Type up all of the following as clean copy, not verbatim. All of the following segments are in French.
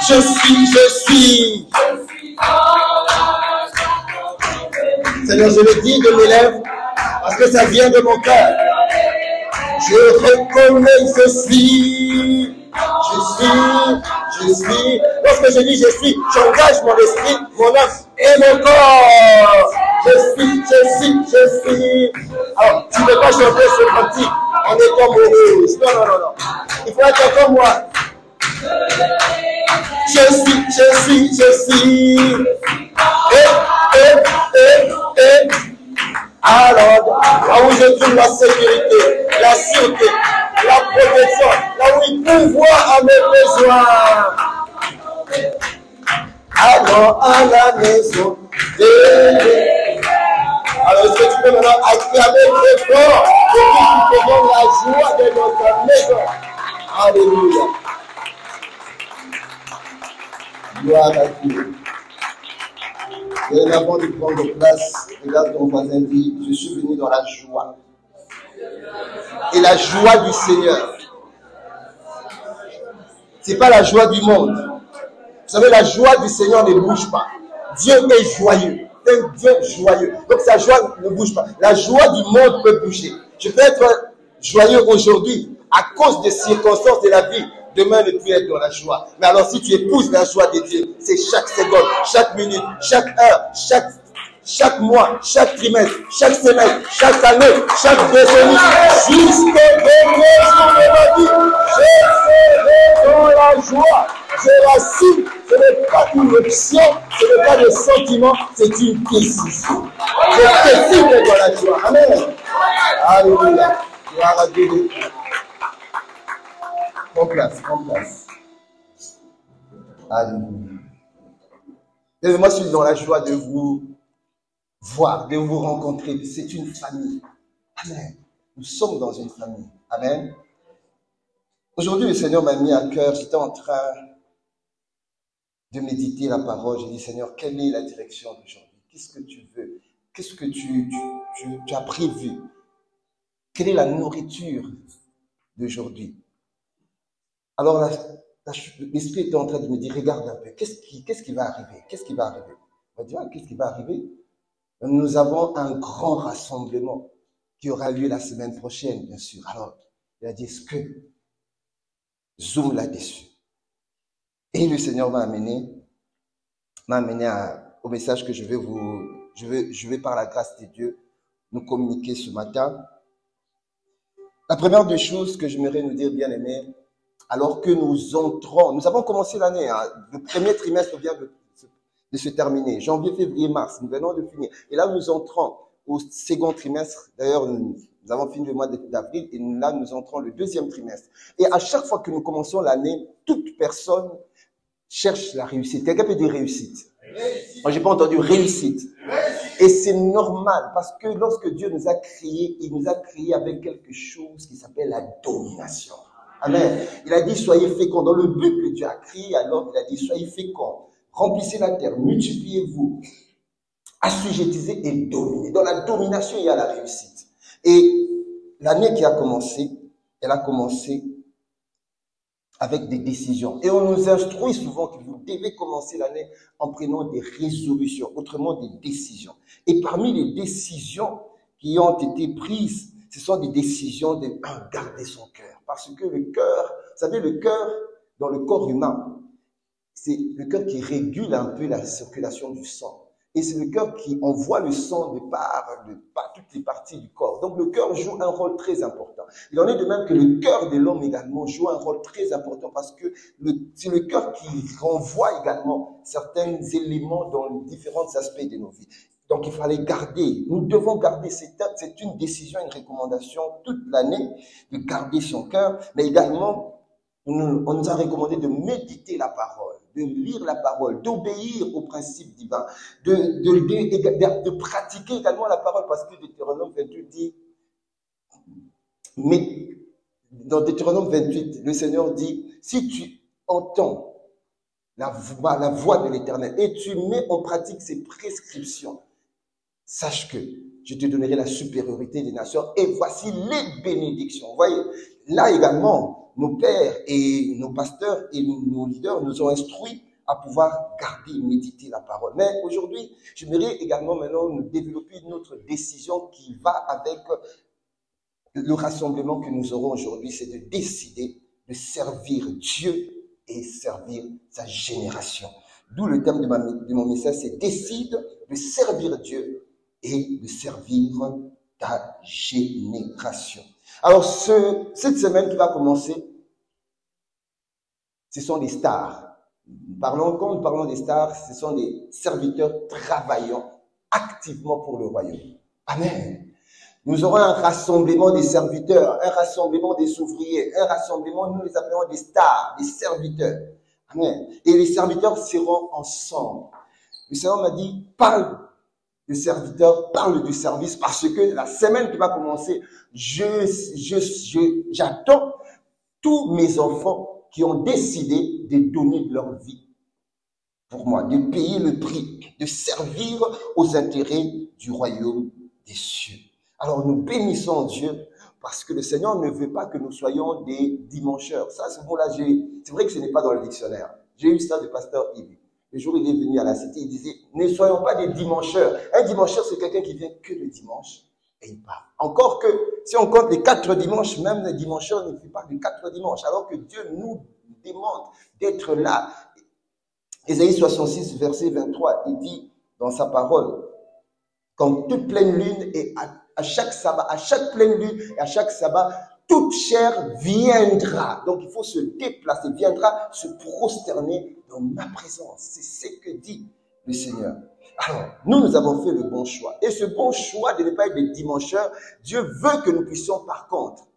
Je suis. Seigneur, je le dis de mes lèvres parce que ça vient de mon cœur. Je reconnais, je suis. Lorsque je dis je suis, j'engage mon esprit, mon âme et mon corps. Je suis. Alors, tu ne peux pas chanter ce cantique en étant morose. Non. Il faut être comme moi. Je suis. Alors, là où je trouve la sécurité, la sûreté, la protection, là où il pourvoit à mes besoins. Alors, à la maison, alors, est-ce que tu peux maintenant acclamer très fort pour que nous ayons la joie de notre maison? Alléluia. Gloire à Dieu. Et avant de prendre place, regarde ton voisin, dit, je suis venu dans la joie. Et la joie du Seigneur. Ce n'est pas la joie du monde. Vous savez, la joie du Seigneur ne bouge pas. Dieu est joyeux. C'est un Dieu joyeux. Donc sa joie ne bouge pas. La joie du monde peut bouger. Je peux être joyeux aujourd'hui à cause des circonstances de la vie. Demain, ne plus être dans la joie. Mais alors, si tu épouses la joie de Dieu, c'est chaque seconde, chaque minute, chaque heure, chaque mois, chaque trimestre, chaque semaine, chaque année, chaque décennie, jusqu'au dernier jour de ma vie, je serai dans la joie. Je l'assume. Ce n'est pas une option, ce n'est pas des sentiments, c'est une décision. Je décide d'être dans la joie. Amen. Alléluia. Gloire à Dieu. Prends place. Alléluia. Et moi, je suis dans la joie de vous voir, de vous rencontrer. C'est une famille. Amen. Nous sommes dans une famille. Amen. Aujourd'hui, le Seigneur m'a mis à cœur, j'étais en train de méditer la parole. J'ai dit, Seigneur, quelle est la direction d'aujourd'hui? Qu'est-ce que tu veux? Qu'est-ce que tu as prévu? Quelle est la nourriture d'aujourd'hui? Alors, l'Esprit était en train de me dire, regarde un peu, qu'est-ce qui va arriver? Qu'est-ce qui va arriver? On va dire, qu'est-ce qui va arriver? Nous avons un grand rassemblement qui aura lieu la semaine prochaine, bien sûr. Alors, il a dit, est-ce que zoom là-dessus? Et le Seigneur m'a amené au message que je vais par la grâce de Dieu nous communiquer ce matin. La première des choses que j'aimerais nous dire, bien aimés, alors que nous avons commencé l'année, hein, le premier trimestre vient de se terminer, janvier, février, mars, nous venons de finir. Et là, nous entrons au second trimestre. D'ailleurs, nous avons fini le mois d'avril et là, nous entrons le deuxième trimestre. Et à chaque fois que nous commençons l'année, toute personne cherche la réussite. Quelqu'un peut dire réussite? Moi, j'ai pas entendu réussite. Et c'est normal parce que lorsque Dieu nous a créés, il nous a créés avec quelque chose qui s'appelle la domination. Amen. Il a dit, soyez féconds. Dans le but que Dieu a créé, alors il a dit, soyez féconds. Remplissez la terre, multipliez-vous, assujettissez et dominez. Dans la domination, il y a la réussite. Et l'année qui a commencé, elle a commencé avec des décisions. Et on nous instruit souvent que vous devez commencer l'année en prenant des résolutions, autrement des décisions. Et parmi les décisions qui ont été prises, ce sont des décisions de garder son cœur. Parce que le cœur, vous savez, le cœur, dans le corps humain, c'est le cœur qui régule un peu la circulation du sang. Et c'est le cœur qui envoie le sang de par toutes les parties du corps. Donc le cœur joue un rôle très important. Il en est de même que le cœur de l'homme également joue un rôle très important parce que c'est le cœur qui renvoie également certains éléments dans les différents aspects de nos vies. Donc il fallait garder, nous devons garder, c'est une décision, une recommandation toute l'année de garder son cœur, mais également on nous a recommandé de méditer la parole, de lire la parole, d'obéir aux principes divins, de pratiquer également la parole, parce que Deutéronome 28 dit, mais dans Deutéronome 28, le Seigneur dit, si tu entends la voix de l'Éternel et tu mets en pratique ses prescriptions, sache que je te donnerai la supériorité des nations et voici les bénédictions. Vous voyez, là également, nos pères et nos pasteurs et nos leaders nous ont instruits à pouvoir garder et méditer la parole. Mais aujourd'hui, j'aimerais également maintenant nous développer notre décision qui va avec le rassemblement que nous aurons aujourd'hui, c'est de décider de servir Dieu et servir sa génération. D'où le thème de mon message, c'est décide de servir Dieu et de servir ta génération. Alors, cette semaine qui va commencer, ce sont les stars. Quand nous parlons des stars, ce sont des serviteurs travaillant activement pour le royaume. Amen. Nous aurons un rassemblement des serviteurs, un rassemblement des ouvriers, un rassemblement, nous les appelons des stars, des serviteurs. Amen. Et les serviteurs seront ensemble. Le Seigneur m'a dit, parle de serviteurs, parle du service, parce que la semaine qui va commencer, j'attends tous mes enfants qui ont décidé de donner de leur vie pour moi, de payer le prix, de servir aux intérêts du royaume des cieux. Alors nous bénissons Dieu parce que le Seigneur ne veut pas que nous soyons des dimancheurs. Ça, ce mot-là, c'est vrai que ce n'est pas dans le dictionnaire. J'ai eu ça de pasteur Yves. Le jour où il est venu à la cité, il disait, ne soyons pas des dimancheurs. Un dimancheur, c'est quelqu'un qui vient que le dimanche et il part. Encore que, si on compte les 4 dimanches, même les dimancheurs ne font pas les 4 dimanches, alors que Dieu nous demande d'être là. Ésaïe 66, verset 23, il dit dans sa parole, quand toute pleine lune et à chaque sabbat, à chaque pleine lune et à chaque sabbat, toute chair viendra. Donc il faut se déplacer, viendra se prosterner dans ma présence. C'est ce que dit le Seigneur. Alors, nous avons fait le bon choix. Et ce bon choix de ne pas être des dimancheurs, Dieu veut que nous puissions par contre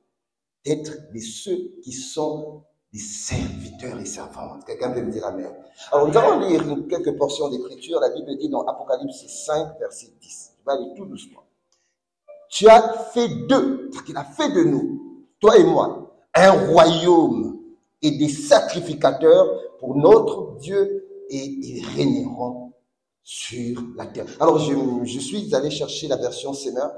être de ceux qui sont des serviteurs et servantes. Quelqu'un peut me dire amen. Alors nous allons lire quelques portions d'écriture. La Bible dit dans Apocalypse 5, verset 10. Je vais aller tout doucement. Tu as fait d'eux, ce qu'il a fait de nous, toi et moi, un royaume et des sacrificateurs pour notre Dieu, et ils régneront sur la terre. Alors je suis allé chercher la version Semeur.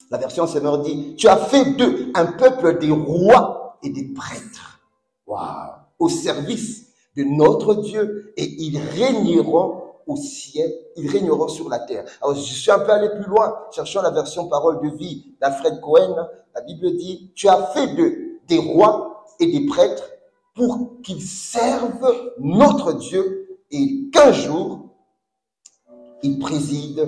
La version Semeur dit, tu as fait d'eux un peuple des rois et des prêtres, wow, au service de notre Dieu, et ils régneront au ciel, ils régneront sur la terre. Alors, je suis un peu allé plus loin, cherchant la version Parole de vie d'Alfred Cohen. La Bible dit, tu as fait d'eux des rois et des prêtres pour qu'ils servent notre Dieu et qu'un jour, ils président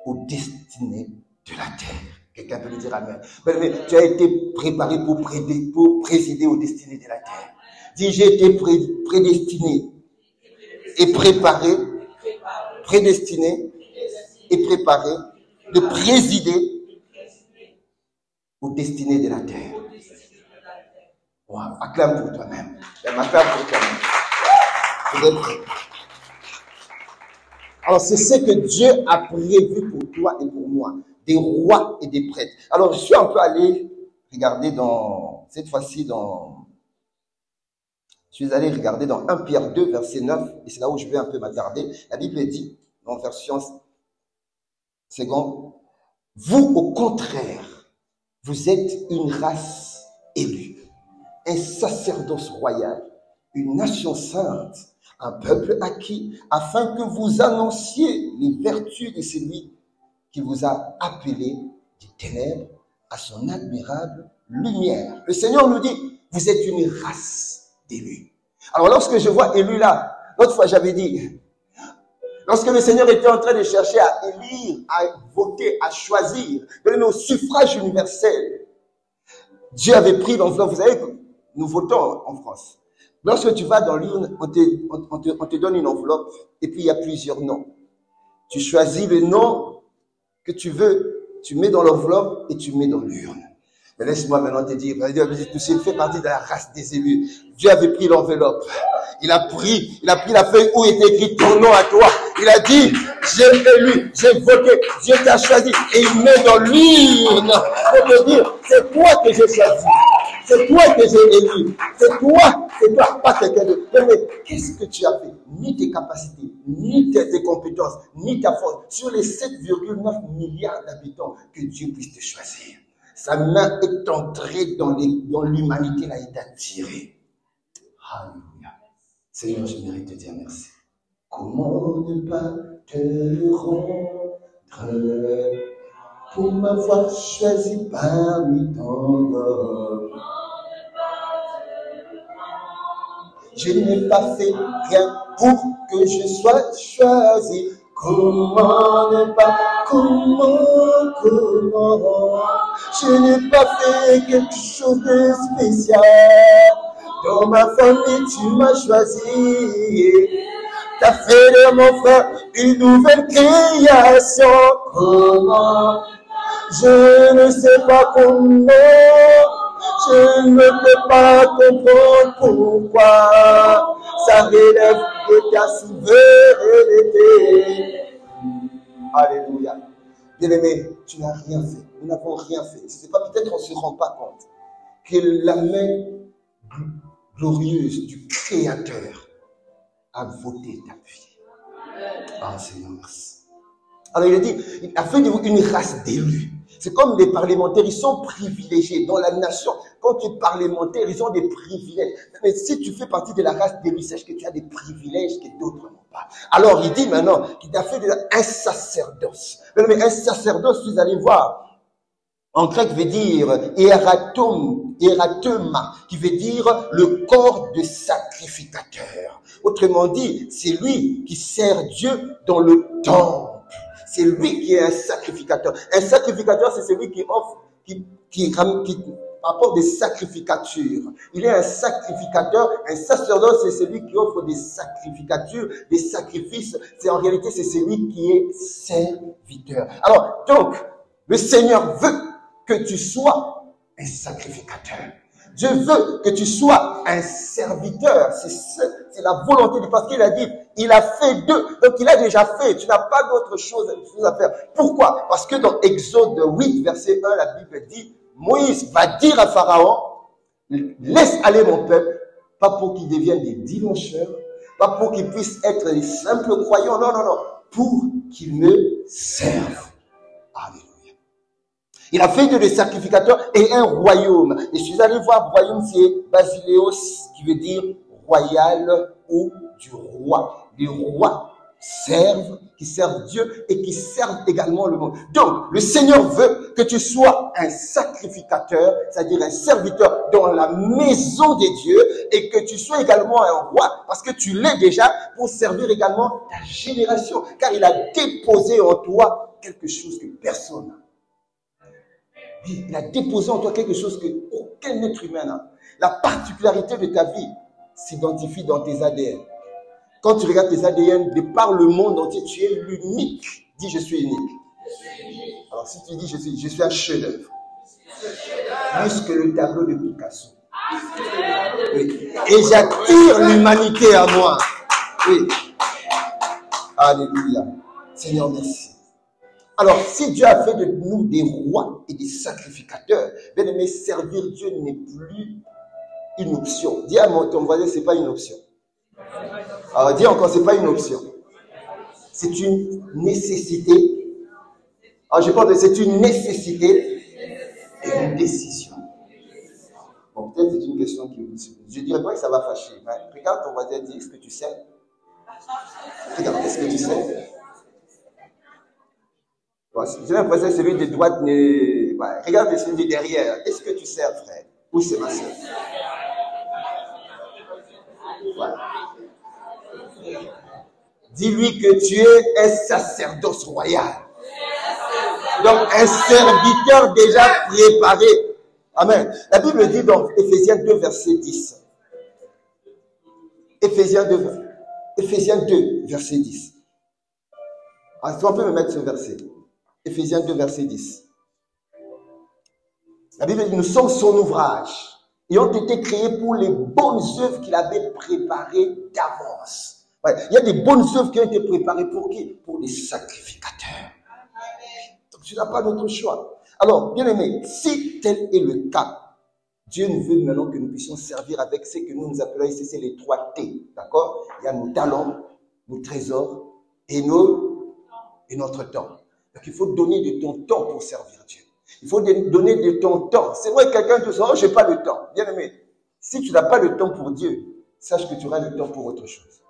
aux destinées de la terre. Quelqu'un peut me dire amen. Mais tu as été préparé pour présider aux destinées de la terre. Dis, j'ai été prédestiné et préparé, prédestiné et préparé de présider aux destinées de la terre. Wow, acclame pour toi-même. Acclame pour toi-même. Vous êtes prêts? Alors, c'est ce que Dieu a prévu pour toi et pour moi. Des rois et des prêtres. Alors, je suis un peu allé regarder cette fois-ci je suis allé regarder dans 1 Pierre 2, verset 9, et c'est là où je vais un peu m'attarder. La Bible dit, dans version seconde, vous, au contraire, vous êtes une race élue, un sacerdoce royal, une nation sainte, un peuple acquis, afin que vous annonciez les vertus de celui qui vous a appelé des ténèbres à son admirable lumière. Le Seigneur nous dit, vous êtes une race d'élus. Alors lorsque je vois élus là, l'autre fois j'avais dit, lorsque le Seigneur était en train de chercher à élire, à voter, à choisir, donner au suffrage universel, Dieu avait pris l'enveloppe. Vous savez, nous votons en France. Lorsque tu vas dans l'urne, on te donne une enveloppe et puis il y a plusieurs noms. Tu choisis le nom que tu veux, tu mets dans l'enveloppe et tu mets dans l'urne. Mais laisse-moi maintenant te dire, tu fais partie de la race des élus. Dieu avait pris l'enveloppe. Il a pris la feuille où était écrit ton nom à toi. Il a dit, j'ai élu, j'ai voté, Dieu t'a choisi. Et il met dans l'urne pour te dire, c'est toi que j'ai choisi. C'est toi que j'ai élu. C'est toi, pas quelqu'un d'autre. Mais qu'est-ce que tu as fait? Ni tes capacités, ni tes compétences, ni ta force. Sur les 7,9 milliards d'habitants, que Dieu puisse te choisir. Sa main est entrée dans l'humanité, elle a été attirée. Alléluia. Seigneur, je mérite de dire merci. Comment ne pas te rendre pour m'avoir choisi parmi tant d'autres? Je n'ai pas fait rien pour que je sois choisi. Comment ne pas, comment, je n'ai pas fait quelque chose de spécial. Dans ma famille, tu m'as choisi. T'as fait de mon frère une nouvelle création. Comment? Je ne sais pas comment. Je ne peux pas comprendre pourquoi. Ça relève de ta souveraineté. Alléluia. Bien-aimé, tu n'as rien fait. Nous n'avons rien fait. Ce n'est pas, peut-être qu'on ne se rend pas compte que la main glorieuse du Créateur a voté ta vie. Ah, Seigneur, merci. Alors il a dit, il a fait de vous une race d'élus. C'est comme les parlementaires, ils sont privilégiés dans la nation. Quand tu es parlementaire, ils ont des privilèges. Mais si tu fais partie de la race d'élus, sache que tu as des privilèges que d'autres n'ont pas. Alors il dit maintenant qu'il t'a fait un sacerdoce. Mais un sacerdoce, vous allez voir, en grec veut dire hieratoma, qui veut dire le corps de sacrificateur. Autrement dit, c'est lui qui sert Dieu dans le temple. C'est lui qui est un sacrificateur. Un sacrificateur, c'est celui qui offre, qui apporte des sacrificatures. Il est un sacrificateur. Un sacerdoce, c'est celui qui offre des sacrificatures, des sacrifices. En réalité, c'est celui qui est serviteur. Alors, donc, le Seigneur veut que tu sois un sacrificateur. Dieu veut que tu sois un serviteur. C'est la volonté de Dieu. Parce qu'il a dit, il a fait deux. Donc il a déjà fait. Tu n'as pas d'autre chose à faire. Pourquoi? Parce que dans Exode 8, verset 1, la Bible dit, Moïse va dire à Pharaon, laisse aller mon peuple, pas pour qu'ils deviennent des dimancheurs, pas pour qu'ils puissent être des simples croyants. Non, non, non. Pour qu'ils me servent. Alléluia. Il a fait des sacrificateurs et un royaume. Et je suis allé voir, royaume, c'est Basileos, qui veut dire royal ou du roi. Les rois qui servent Dieu et qui servent également le monde. Donc, le Seigneur veut que tu sois un sacrificateur, c'est-à-dire un serviteur dans la maison de Dieu, et que tu sois également un roi, parce que tu l'es déjà, pour servir également ta génération. Car il a déposé en toi quelque chose que personne n'a. Il a déposé en toi quelque chose que aucun être humain n'a. La particularité de ta vie s'identifie dans tes ADN. Quand tu regardes tes ADN, de par le monde entier, tu es l'unique. Dis, je suis unique. Alors si tu dis, je suis un chef-d'œuvre. Plus que le tableau de Picasso. Oui. Et j'attire l'humanité à moi. Oui. Alléluia. Seigneur, merci. Alors, si Dieu a fait de nous des rois et des sacrificateurs, bien aimé, servir Dieu n'est plus une option. Dis à ton voisin, c'est pas une option. Alors, dis encore, c'est pas une option. C'est une nécessité. Alors, je parle de c'est une nécessité et une décision. Bon, peut-être c'est une question qui vous... Je ne dirais pas que ça va fâcher. Mais regarde ton voisin, dis, est-ce que tu sais? Regarde, est-ce que tu sais? Bon, j'ai l'impression que celui de droite n'est... Regarde celui de derrière. Est-ce que tu sers, frère? Oui, c'est ma soeur. Voilà. Dis-lui que tu es un sacerdoce royal. Donc, un serviteur déjà préparé. Amen. La Bible dit dans Éphésiens 2, verset 10. Éphésiens 2, verset 10. Est-ce qu'on peut me mettre ce verset? Éphésiens 2, verset 10. La Bible dit, nous sommes son ouvrage et ont été créés pour les bonnes œuvres qu'il avait préparées d'avance. Ouais. Il y a des bonnes œuvres qui ont été préparées pour qui? Pour les sacrificateurs. Donc tu n'as pas d'autre choix. Alors, bien aimé, si tel est le cas, Dieu nous veut maintenant que nous puissions servir avec ce que nous appelons ici, c'est les 3 T. D'accord? Il y a nos talents, nos trésors et notre temps. Donc il faut donner de ton temps pour servir Dieu. Il faut donner de ton temps. C'est vrai que quelqu'un te dit, oh, je n'ai pas le temps. Bien aimé, si tu n'as pas le temps pour Dieu, sache que tu auras le temps pour autre chose.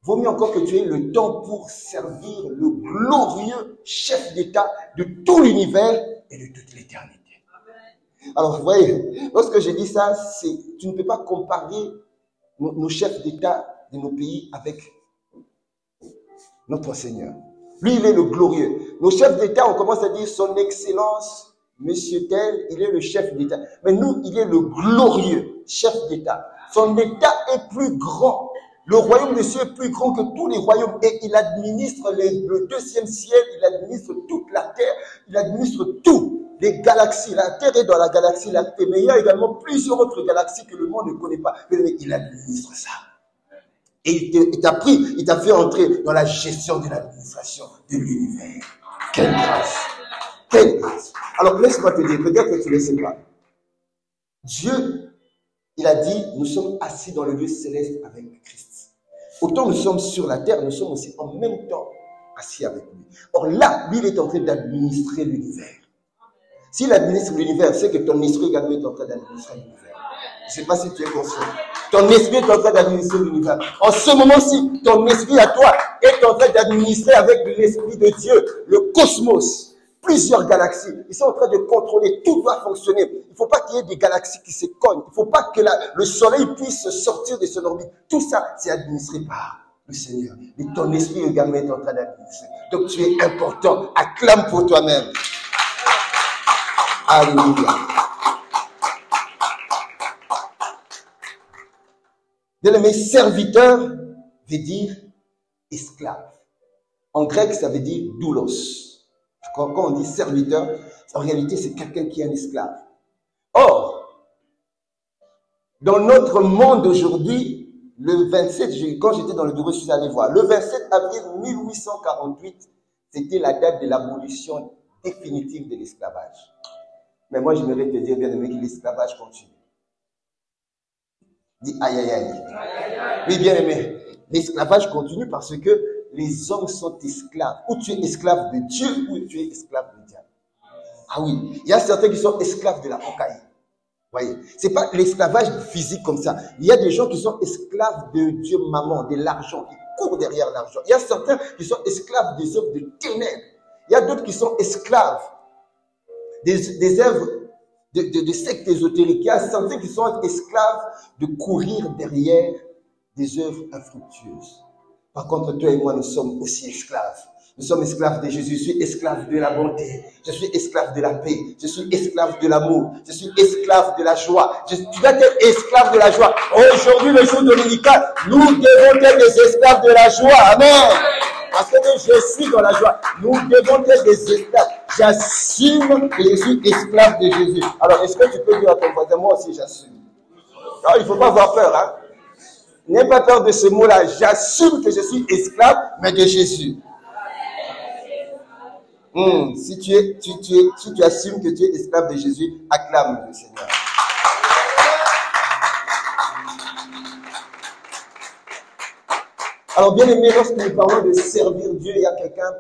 Vaut mieux encore que tu aies le temps pour servir le glorieux chef d'État de tout l'univers et de toute l'éternité. Alors, vous voyez, lorsque je dis ça, tu ne peux pas comparer nos chefs d'État de nos pays avec notre Seigneur. Lui, il est le glorieux. Nos chefs d'État, on commence à dire son excellence, monsieur tel, il est le chef d'État. Mais nous, il est le glorieux chef d'État. Son État est plus grand. Le royaume des cieux est plus grand que tous les royaumes et il administre le deuxième ciel, il administre toute la terre, il administre tout, les galaxies. La terre est dans la galaxie la terre, mais il y a également plusieurs autres galaxies que le monde ne connaît pas. Mais il administre ça. Et il t'a fait entrer dans la gestion de l'administration de l'univers. Quelle grâce! Quelle grâce! Alors laisse-moi te dire, peut-être que tu ne le sais pas. Dieu, il a dit, nous sommes assis dans le lieu céleste avec Christ. Autant nous sommes sur la terre, nous sommes aussi en même temps assis avec lui. Or là, lui, il est en train d'administrer l'univers. S'il administre l'univers, c'est que ton esprit également est en train d'administrer l'univers. Je ne sais pas si tu es conscient. Ton esprit est en train d'administrer l'univers. En ce moment-ci, ton esprit à toi est en train d'administrer avec l'esprit de Dieu, le cosmos. Plusieurs galaxies, ils sont en train de contrôler, tout doit fonctionner. Il ne faut pas qu'il y ait des galaxies qui se cognent. Il ne faut pas que le soleil puisse sortir de son orbite. Tout ça, c'est administré par le Seigneur. Et ton esprit également est en train d'administrer. Donc tu es important. Acclame pour toi-même. Alléluia. Bien-aimé, serviteur veut dire esclave. En grec, ça veut dire doulos. Quand on dit serviteur, en réalité, c'est quelqu'un qui est un esclave. Or, dans notre monde aujourd'hui, le 27, quand j'étais dans le bureau, je suis allé voir, le 27 avril 1848, c'était la date de l'abolition définitive de l'esclavage. Mais moi, j'aimerais te dire, bien aimé, que l'esclavage continue. Dis aïe, aïe, aïe. Oui, bien aimé, l'esclavage continue parce que les hommes sont esclaves. Ou tu es esclave de Dieu, ou tu es esclave du diable. Ah oui, il y a certains qui sont esclaves de la cocaïne. Voyez, c'est pas l'esclavage physique comme ça. Il y a des gens qui sont esclaves de Dieu maman, de l'argent, qui courent derrière l'argent. Il y a certains qui sont esclaves des œuvres de ténèbres. Il y a d'autres qui sont esclaves des œuvres de sectes ésotériques. Il y a certains qui sont esclaves de courir derrière des œuvres infructueuses. Par contre, toi et moi, nous sommes aussi esclaves. Nous sommes esclaves de Jésus. Je suis esclave de la bonté. Je suis esclave de la paix. Je suis esclave de l'amour. Je suis esclave de la joie. Tu dois être esclave de la joie. Aujourd'hui, le jour dominical, nous devons être des esclaves de la joie. Amen. Parce que je suis dans la joie. Nous devons être des esclaves. J'assume que je suis esclave de Jésus. Alors, est-ce que tu peux dire à ton voisin, moi aussi j'assume? Non, il ne faut pas avoir peur, hein. N'aie pas peur de ce mot-là. J'assume que je suis esclave, mais de Jésus. Si tu assumes que tu es esclave de Jésus, acclame le Seigneur. Alors, bien aimé, lorsque nous parlons de servir Dieu, il y a quelqu'un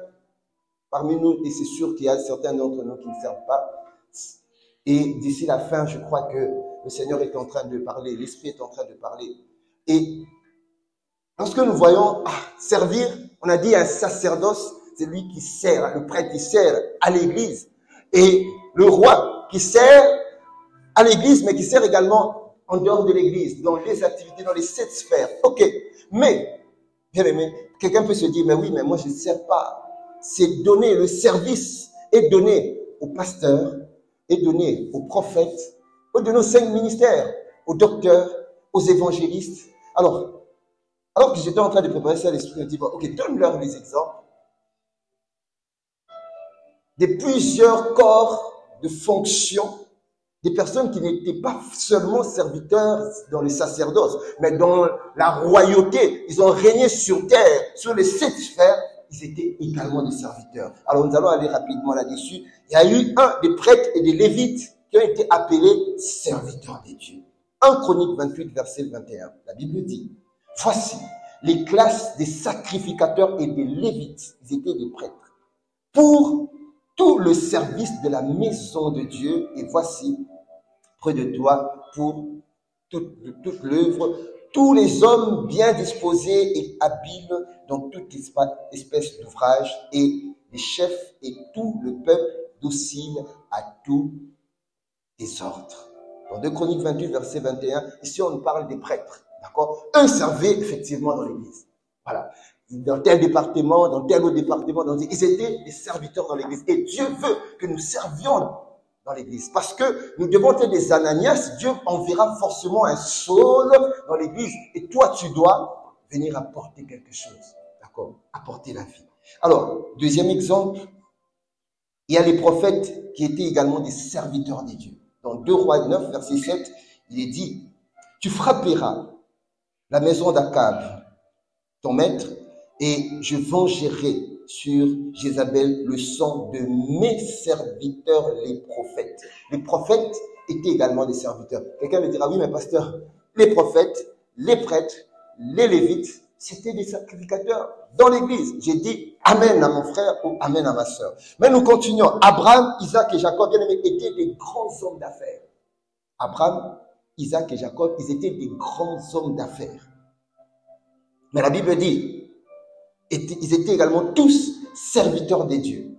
parmi nous, et c'est sûr qu'il y a certains d'entre nous qui ne servent pas. Et d'ici la fin, je crois que le Seigneur est en train de parler, l'Esprit est en train de parler. Et lorsque nous voyons servir, on a dit un sacerdoce, c'est lui qui sert, le prêtre qui sert à l'église. Et le roi qui sert à l'église, mais qui sert également en dehors de l'église, dans les activités, dans les 7 sphères. Ok, mais, bien aimé, quelqu'un peut se dire, mais oui, mais moi je ne sers pas. C'est donner le service et donner aux pasteurs, et donner aux prophètes, et donner aux 5 ministères, aux docteurs, aux évangélistes. Alors que j'étais en train de préparer ça, l'Esprit me dit, ok, donne-leur les exemples de plusieurs corps de fonction, des personnes qui n'étaient pas seulement serviteurs dans le sacerdoce, mais dans la royauté. Ils ont régné sur terre, sur les 7 sphères, ils étaient également des serviteurs. Alors nous allons aller rapidement là-dessus. Il y a eu des prêtres et des lévites qui ont été appelés serviteurs de Dieu. 1 Chronique 28, verset 21, la Bible dit, voici les classes des sacrificateurs et des lévites, ils étaient des prêtres, pour tout le service de la maison de Dieu, et voici près de toi pour toute l'œuvre, tous les hommes bien disposés et habiles dans toute espèce d'ouvrage, et les chefs et tout le peuple docile à tous les ordres. Dans 2 Chroniques 28, verset 21, ici on nous parle des prêtres, d'accord? Eux servaient effectivement dans l'église. Voilà. Dans tel département, dans tel autre département, ils étaient des serviteurs dans l'église. Et Dieu veut que nous servions dans l'église. Parce que nous devons être des Ananias, Dieu enverra forcément un Saul dans l'église. Et toi, tu dois venir apporter quelque chose. D'accord? Apporter la vie. Alors, deuxième exemple, il y a les prophètes qui étaient également des serviteurs de Dieu. Dans 2 Rois 9, verset 7, il est dit, tu frapperas la maison d'Akab, ton maître, et je vengerai sur Jézabel le sang de mes serviteurs, les prophètes. Les prophètes étaient également des serviteurs. Quelqu'un me dira, oui, mais pasteur, les prophètes, les prêtres, les lévites, c'était des sacrificateurs dans l'église. J'ai dit amen à mon frère ou amen à ma sœur. Mais nous continuons. Abraham, Isaac et Jacob, bien aimés, étaient des grands hommes d'affaires. Abraham, Isaac et Jacob, ils étaient des grands hommes d'affaires. Mais la Bible dit, ils étaient également tous serviteurs des dieux.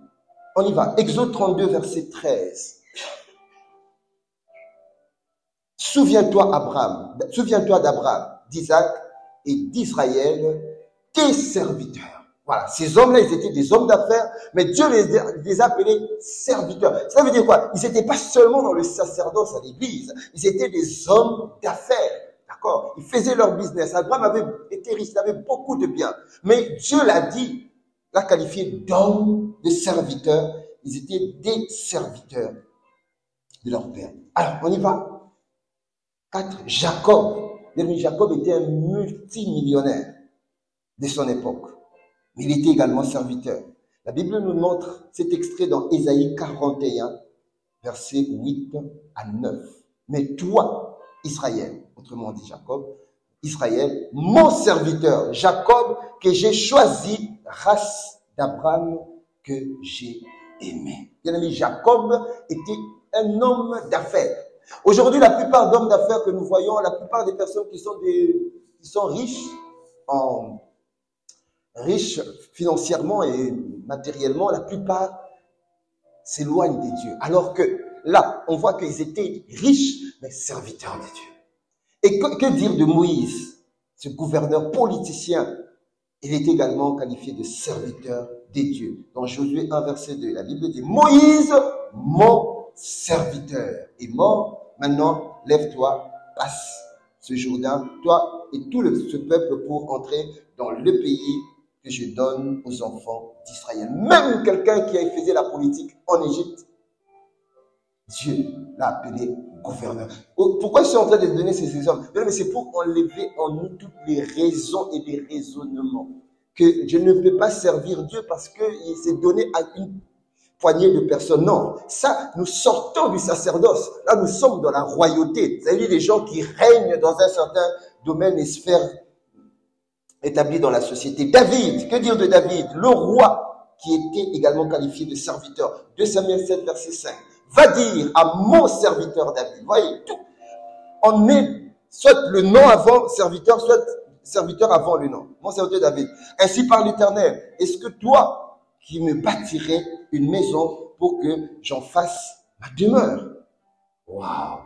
On y va. Exode 32, verset 13. Souviens-toi d'Abraham, d'Isaac et d'Israël, tes serviteurs. Voilà, ces hommes-là, ils étaient des hommes d'affaires, mais Dieu les a appelés serviteurs. Ça veut dire quoi? Ils n'étaient pas seulement dans le sacerdoce à l'église, ils étaient des hommes d'affaires. D'accord? Ils faisaient leur business. Abraham avait été riche, il avait beaucoup de biens. Mais Dieu l'a dit, l'a qualifié d'hommes, de serviteurs. Ils étaient des serviteurs de leur père. Alors, on y va. 4. Jacob. Jacob était un multimillionnaire de son époque. Mais il était également serviteur. La Bible nous montre cet extrait dans Ésaïe 41, versets 8 à 9. Mais toi, Israël, autrement dit Jacob, Israël, mon serviteur, Jacob, que j'ai choisi, race d'Abraham que j'ai aimé. Bien aimé, Jacob était un homme d'affaires. Aujourd'hui, la plupart d'hommes d'affaires que nous voyons, la plupart des personnes qui sont riches financièrement et matériellement, la plupart s'éloignent des dieux. Alors que là, on voit qu'ils étaient riches, mais serviteurs de Dieu. Et que dire de Moïse, ce gouverneur politicien? Il est également qualifié de serviteur des dieux. Dans Josué 1, verset 2, la Bible dit, Moïse, mon serviteur, est mort. Maintenant, lève-toi, passe ce Jourdain, toi et tout ce peuple pour entrer dans le pays que je donne aux enfants d'Israël. Même quelqu'un qui a fait la politique en Égypte, Dieu l'a appelé gouverneur. Pourquoi je suis en train de donner ces exemples? Mais c'est pour enlever en nous toutes les raisons et les raisonnements. Que je ne peux pas servir Dieu parce qu'il s'est donné à une poignée de personnes. Non, ça, nous sortons du sacerdoce. Là, nous sommes dans la royauté. C'est-à-dire des gens qui règnent dans un certain domaine et sphère établie dans la société. David, que dire de David? Le roi qui était également qualifié de serviteur. 2 Samuel 7, verset 5. Va dire à mon serviteur David. Vous voyez, tout. On met soit le nom avant serviteur, soit serviteur avant le nom. Mon serviteur David. Ainsi par l'Éternel. Est-ce que toi, qui me bâtirais une maison pour que j'en fasse ma demeure? Waouh!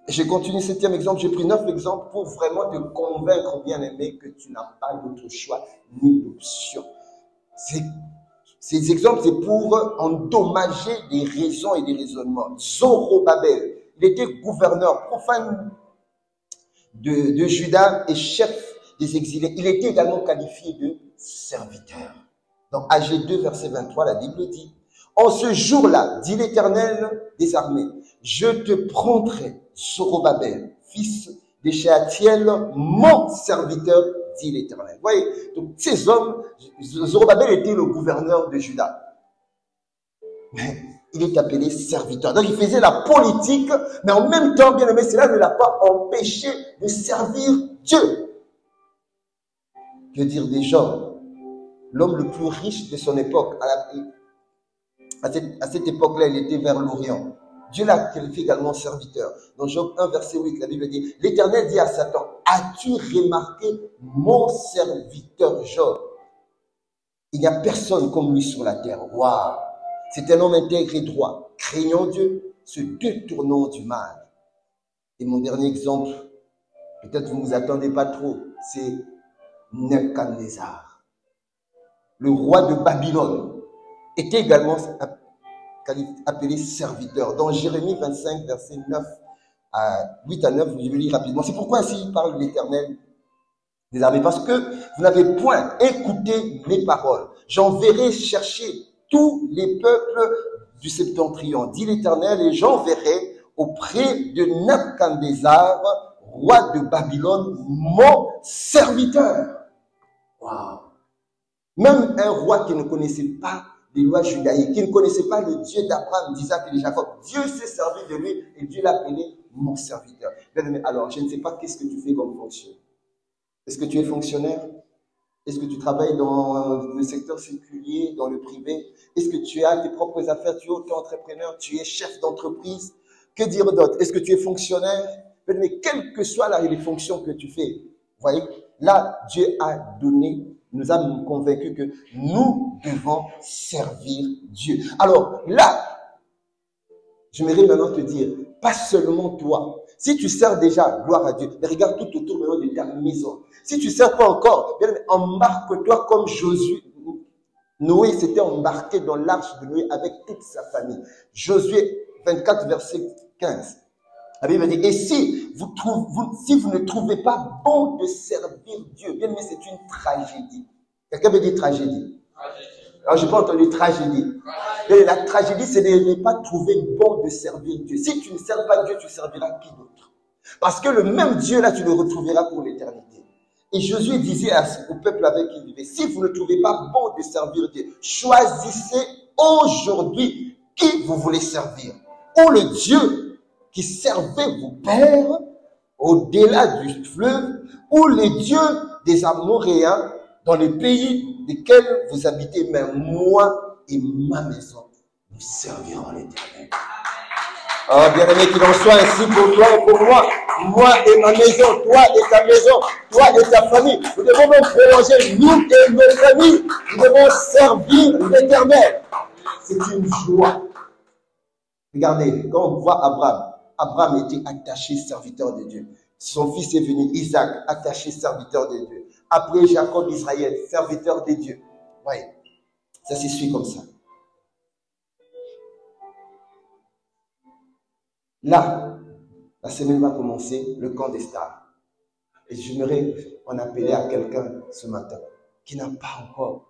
Je continue 7e exemple. J'ai pris 9 exemples pour vraiment te convaincre, bien aimé, que tu n'as pas d'autre choix ni d'option. Ces exemples, c'est pour endommager des raisons et des raisonnements. Zorobabel, il était gouverneur profane de Juda et chef des exilés. Il était également qualifié de serviteur. Dans Agé 2, verset 23, la Bible dit, « En ce jour-là, dit l'Éternel des armées, je te prendrai, Zorobabel, fils de Shealtiel, mon serviteur, dit l'Éternel. » Vous voyez, donc ces hommes, Zorobabel était le gouverneur de Juda. Mais il est appelé serviteur. Donc il faisait la politique, mais en même temps, bien aimé, cela ne l'a pas empêché de servir Dieu. Que dire des gens? L'homme le plus riche de son époque, À cette époque-là, il était vers l'Orient. Dieu l'a qualifié également serviteur. Dans Job 1, verset 8, la Bible dit, l'Éternel dit à Satan, as-tu remarqué mon serviteur Job? Il n'y a personne comme lui sur la terre. Waouh! C'est un homme intègre et droit, craignant Dieu, se détournant du mal. Et mon dernier exemple, peut-être vous ne vous attendez pas trop, c'est Nebuchadnezzar. Le roi de Babylone était également appelé serviteur. Dans Jérémie 25, verset 8 à 9, je vais lire rapidement. C'est pourquoi ainsi il parle l'Éternel des armées. Parce que vous n'avez point écouté mes paroles. J'enverrai chercher tous les peuples du septentrion, dit l'Éternel, et j'enverrai auprès de Nebuchadnezzar, roi de Babylone, mon serviteur. Waouh! Même un roi qui ne connaissait pas les lois judaïques, qui ne connaissait pas le Dieu d'Abraham, d'Isaac et de Jacob, Dieu s'est servi de lui et Dieu l'a appelé mon serviteur. Alors, je ne sais pas qu'est-ce que tu fais comme fonction. Est-ce que tu es fonctionnaire? Est-ce que tu travailles dans le secteur séculier, dans le privé? Est-ce que tu as tes propres affaires? Tu es auto-entrepreneur? Tu es chef d'entreprise? Que dire d'autre? Est-ce que tu es fonctionnaire? Mais quelles que soient les fonctions que tu fais, vous voyez, là, Dieu a donné, nous a convaincus que nous devons servir Dieu. Alors là, j'aimerais maintenant te dire, pas seulement toi. Si tu sers déjà, gloire à Dieu, mais regarde tout autour de ta maison. Si tu ne sers pas encore, embarque-toi comme Josué. Noé s'était embarqué dans l'arche de Noé avec toute sa famille. Josué 24, verset 15. La Bible dit, et si vous ne trouvez pas bon de servir Dieu, bien aimé, c'est une tragédie. Quelqu'un me dit tragédie. Alors, je n'ai pas entendu tragédie. Et la tragédie, c'est de ne pas trouver bon de servir Dieu. Si tu ne sers pas Dieu, tu serviras qui d'autre? Parce que le même Dieu, là, tu le retrouveras pour l'éternité. Et Jésus disait au peuple avec qui il vivait, si vous ne trouvez pas bon de servir Dieu, choisissez aujourd'hui qui vous voulez servir. Ou le Dieu qui servait vos pères au-delà du fleuve, ou les dieux des Amoréens dans les pays desquels vous habitez. Mais moi et ma maison, nous servirons l'Éternel. Oh, bien-aimé, qu'il en soit ainsi pour toi et pour moi. Moi et ma maison, toi et ta maison, toi et ta famille. Nous devons même prolonger, nous et nos familles. Nous devons servir l'Éternel. C'est une joie. Regardez, quand on voit Abraham, Abraham était attaché serviteur de Dieu. Son fils est venu, Isaac, attaché serviteur de Dieu. Après Jacob, Israël, serviteur de Dieu. Voyez, ça se suit comme ça. Là, la semaine va commencer, le camp des stars. Et j'aimerais en appeler à quelqu'un ce matin qui n'a pas encore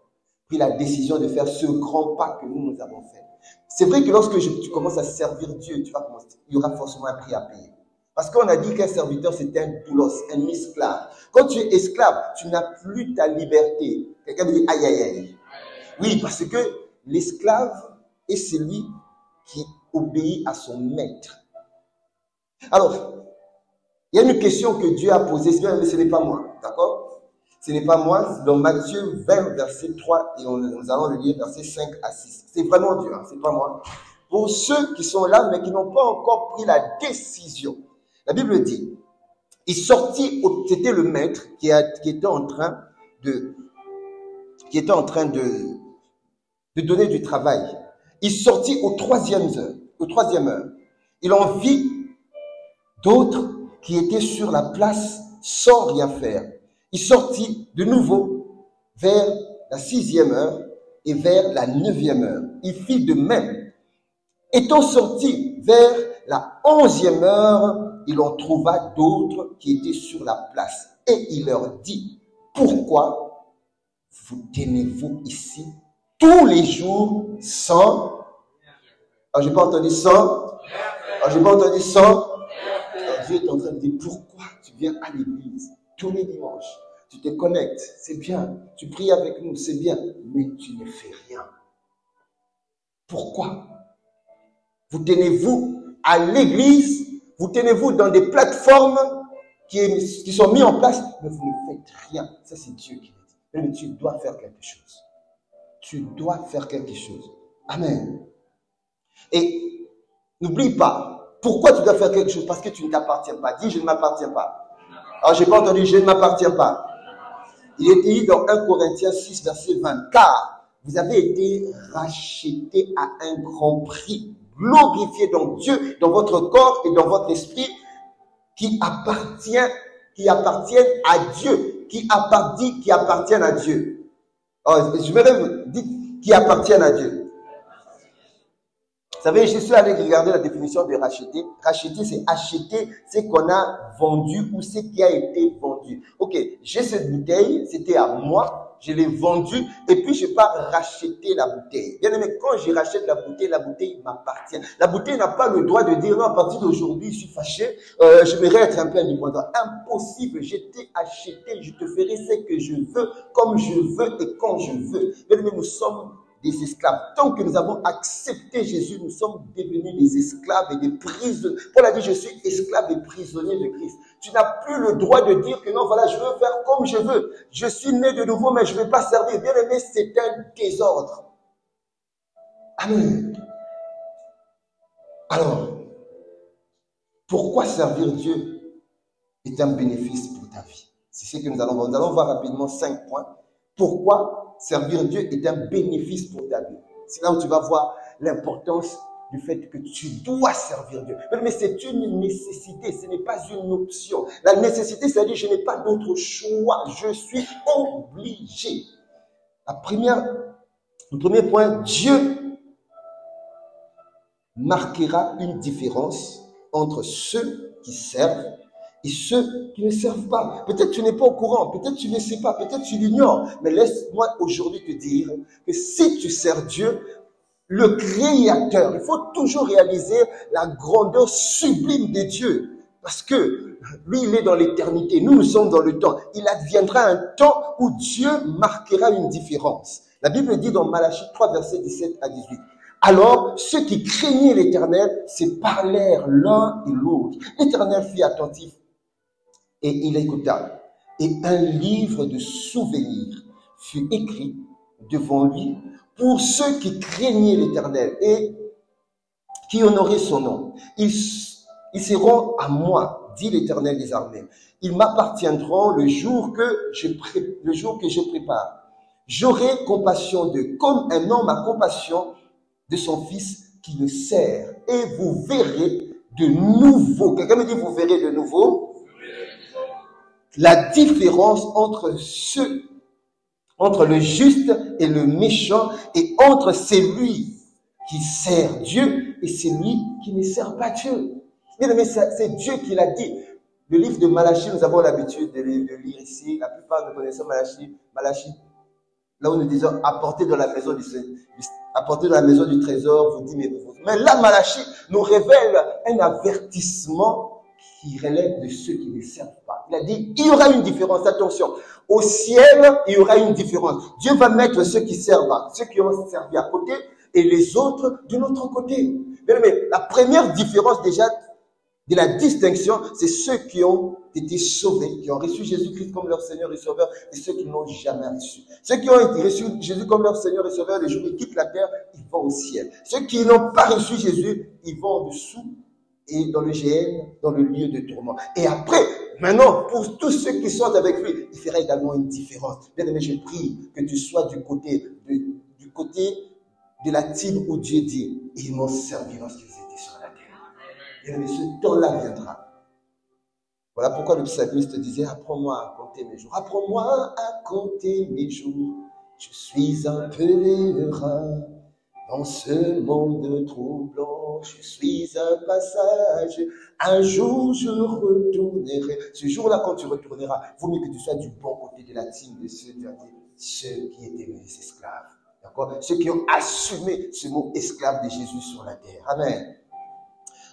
pris la décision de faire ce grand pas que nous avons fait. C'est vrai que lorsque tu commences à servir Dieu, il y aura forcément un prix à payer. Parce qu'on a dit qu'un serviteur, c'est un doulos, un esclave. Quand tu es esclave, tu n'as plus ta liberté. Quelqu'un me dit aïe aïe aïe. Oui, parce que l'esclave est celui qui obéit à son maître. Alors, il y a une question que Dieu a posée, mais ce n'est pas moi, d'accord? Ce n'est pas moi, dans Matthieu 20, verset 3, et nous allons le lire, verset 5 à 6. C'est vraiment Dieu, hein, c'est pas moi. Pour ceux qui sont là, mais qui n'ont pas encore pris la décision. La Bible dit, il sortit, c'était le maître qui était en train de donner du travail. Il sortit au troisième heure. Il en vit d'autres qui étaient sur la place sans rien faire. Il sortit de nouveau vers la 6e heure et vers la 9e heure. Il fit de même. Étant sorti vers la 11e heure, il en trouva d'autres qui étaient sur la place. Et il leur dit, pourquoi vous tenez-vous ici tous les jours sans... Alors, j'ai pas entendu sans. Alors, j'ai pas entendu sans. Alors, Dieu est en train de dire, pourquoi tu viens à l'église tous les dimanches? Tu te connectes, c'est bien. Tu pries avec nous, c'est bien. Mais tu ne fais rien. Pourquoi? Vous tenez-vous à l'église, vous tenez-vous dans des plateformes qui sont mises en place, mais vous ne faites rien. Ça, c'est Dieu qui le dit. Mais tu dois faire quelque chose. Tu dois faire quelque chose. Amen. Et n'oublie pas, pourquoi tu dois faire quelque chose? Parce que tu ne t'appartiens pas. Dis, je ne m'appartiens pas. Alors, j'ai pas entendu, je ne m'appartiens pas. Il est dit dans 1 Corinthiens 6, verset 20, car vous avez été rachetés à un grand prix, glorifiés dans Dieu, dans votre corps et dans votre esprit, qui appartiennent à Dieu, qui appartiennent à Dieu. Alors, je vais dire qui appartiennent à Dieu. Vous savez, je suis allé regarder la définition de racheter. Racheter, c'est acheter ce qu'on a vendu ou ce qui a été vendu. Ok, j'ai cette bouteille, c'était à moi, je l'ai vendue et puis je pars racheter la bouteille. Bien aimé, quand je rachète la bouteille m'appartient. La bouteille n'a pas le droit de dire non, à partir d'aujourd'hui, je suis fâché, j'aimerais être un peu indépendant. Impossible, je t'ai acheté, je te ferai ce que je veux, comme je veux et quand je veux. Bien aimé, nous sommes des esclaves. Tant que nous avons accepté Jésus, nous sommes devenus des esclaves et des prisonniers. Paul a dit, je suis esclave et prisonnier de Christ. Tu n'as plus le droit de dire que non, voilà, je veux faire comme je veux. Je suis né de nouveau, mais je ne vais pas servir. Bien aimé, c'est un désordre. Amen. Alors, pourquoi servir Dieu est un bénéfice pour ta vie? C'est ce que nous allons voir. Nous allons voir rapidement 5 points. Pourquoi servir Dieu est un bénéfice pour ta vie? C'est là où tu vas voir l'importance du fait que tu dois servir Dieu. Mais c'est une nécessité, ce n'est pas une option. La nécessité, c'est-à-dire je n'ai pas d'autre choix, je suis obligé. Le premier point, Dieu marquera une différence entre ceux qui servent et ceux qui ne servent pas. Peut-être tu n'es pas au courant, peut-être tu ne sais pas, peut-être tu l'ignores, mais laisse-moi aujourd'hui te dire que si tu sers Dieu, le Créateur, il faut toujours réaliser la grandeur sublime de Dieu, parce que lui, il est dans l'éternité, nous sommes dans le temps. Il adviendra un temps où Dieu marquera une différence. La Bible dit dans Malachie 3, versets 17 à 18. Alors, ceux qui craignaient l'Éternel se parlèrent l'un et l'autre. L'Éternel fut attentif et il écouta. Et un livre de souvenirs fut écrit devant lui pour ceux qui craignaient l'Éternel et qui honoraient son nom. Ils seront à moi, dit l'Éternel des armées. Ils m'appartiendront le jour que je prépare. J'aurai compassion d'eux, comme un homme a compassion de son fils qui le sert. Et vous verrez de nouveau. Quelqu'un me dit, vous verrez de nouveau la différence entre le juste et le méchant, et entre celui qui sert Dieu et celui qui ne sert pas Dieu. Mais c'est Dieu qui l'a dit. Le livre de Malachie, nous avons l'habitude de lire ici. La plupart nous connaissons Malachie, là où nous disons apportez dans la maison du trésor, vous dites mais là, Malachie nous révèle un avertissement qui relève de ceux qui ne servent pas. Il a dit, il y aura une différence, attention. Au ciel, il y aura une différence. Dieu va mettre ceux qui servent, ceux qui ont servi à côté, et les autres de l'autre côté. Mais la première différence déjà de la distinction, c'est ceux qui ont été sauvés, qui ont reçu Jésus-Christ comme leur Seigneur et Sauveur, et ceux qui ne l'ont jamais reçu. Ceux qui ont reçu Jésus comme leur Seigneur et Sauveur, le jour où ils quittent la terre, ils vont au ciel. Ceux qui n'ont pas reçu Jésus, ils vont en dessous et dans le GN, dans le lieu de tourment. Et après, maintenant, pour tous ceux qui sont avec lui, il fera également une différence. Bien aimé, je prie que tu sois du côté de la team où Dieu dit, ils m'ont servi lorsqu'ils étaient sur la terre. Bien aimé, ce temps-là viendra. Voilà pourquoi le psalmiste disait, apprends-moi à compter mes jours. Apprends-moi à compter mes jours. Je suis un pèlerin dans ce monde troublant, je suis un passage. Un jour, je retournerai. Ce jour-là, quand tu retourneras, il vaut mieux que tu sois du bon côté de la team de ceux qui étaient mes esclaves. D'accord? Ceux qui ont assumé ce mot esclave de Jésus sur la terre. Amen.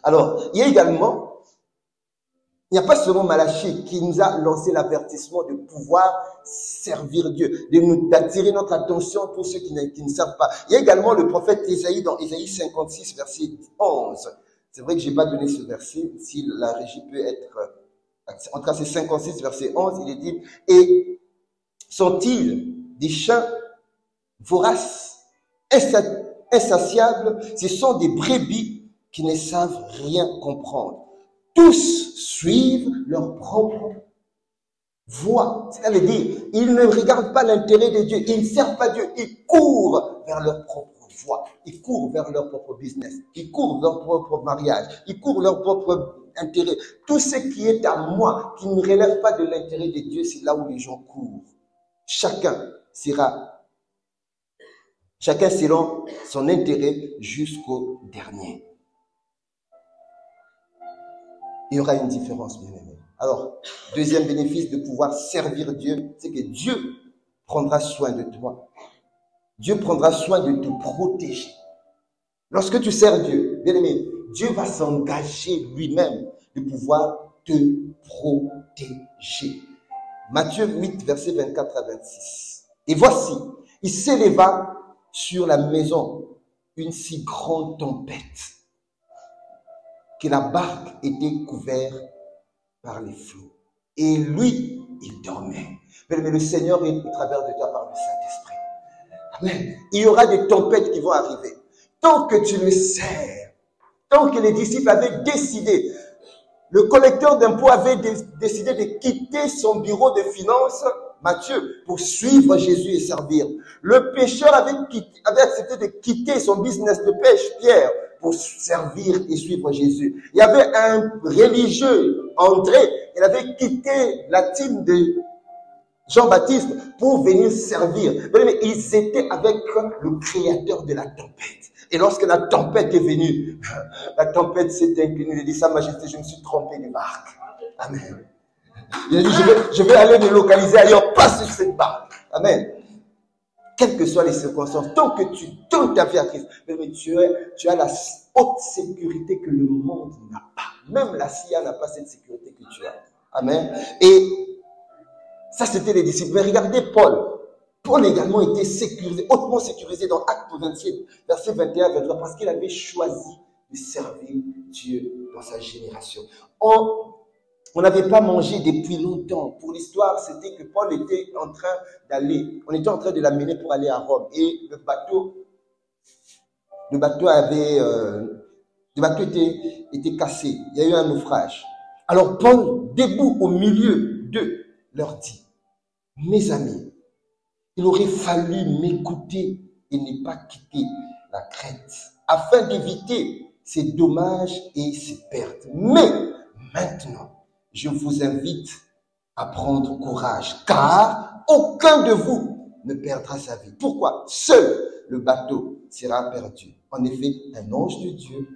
Alors, il n'y a pas seulement Malachie qui nous a lancé l'avertissement de pouvoir servir Dieu, d'attirer notre attention pour ceux qui ne servent pas. Il y a également le prophète Ésaïe dans Ésaïe 56, verset 11. C'est vrai que je n'ai pas donné ce verset, si la régie peut être, en tout cas c'est 56, verset 11, il est dit, et sont-ils des chiens voraces, insatiables, ce sont des brebis qui ne savent rien comprendre. Tous suivent leur propre voie. Ça veut dire, ils ne regardent pas l'intérêt de Dieu, ils ne servent pas Dieu, ils courent vers leur propre voie, ils courent vers leur propre business, ils courent leur propre mariage, ils courent leur propre intérêt. Tout ce qui est à moi, qui ne relève pas de l'intérêt de Dieu, c'est là où les gens courent. Chacun selon son intérêt jusqu'au dernier. Il y aura une différence, bien aimé. Alors, deuxième bénéfice de pouvoir servir Dieu, c'est que Dieu prendra soin de toi. Dieu prendra soin de te protéger. Lorsque tu sers Dieu, bien aimé, Dieu va s'engager lui-même de pouvoir te protéger. Matthieu 8, versets 24 à 26. Et voici, il s'éleva sur la maison une si grande tempête que la barque était couverte par les flots. Et lui, il dormait. Mais le Seigneur est au travers de toi par le Saint-Esprit. Amen. Il y aura des tempêtes qui vont arriver. Tant que tu le sers, tant que les disciples avaient décidé, le collecteur d'impôts avait décidé de quitter son bureau de finances, Matthieu, pour suivre Jésus et servir. Le pêcheur avait accepté de quitter son business de pêche, Pierre, pour servir et suivre Jésus. Il y avait un religieux, André, il avait quitté la team de Jean-Baptiste pour venir servir. Mais ils étaient avec le créateur de la tempête. Et lorsque la tempête est venue, la tempête s'est inclinée. Il a dit, Sa Majesté, je me suis trompé de barque. Amen. Il a dit, je vais aller me localiser ailleurs, pas sur cette barque. Amen. Quelles que soient les circonstances, tant que tu donnes ta vie à Christ, mais tu as la haute sécurité que le monde n'a pas. Même la CIA n'a pas cette sécurité que tu as. Amen. Et ça, c'était les disciples. Mais regardez Paul. Paul également était sécurisé, hautement sécurisé dans Actes 27, verset 21 à 23, parce qu'il avait choisi de servir Dieu dans sa génération. On n'avait pas mangé depuis longtemps. Pour l'histoire, c'était que Paul était en train d'aller, on était en train de l'amener pour aller à Rome. Et le bateau était cassé. Il y a eu un naufrage. Alors Paul, debout au milieu d'eux, leur dit, mes amis, il aurait fallu m'écouter et ne pas quitter la Crète, afin d'éviter ces dommages et ces pertes. Mais maintenant, je vous invite à prendre courage, car aucun de vous ne perdra sa vie. Pourquoi? Seul le bateau sera perdu. En effet, un ange de Dieu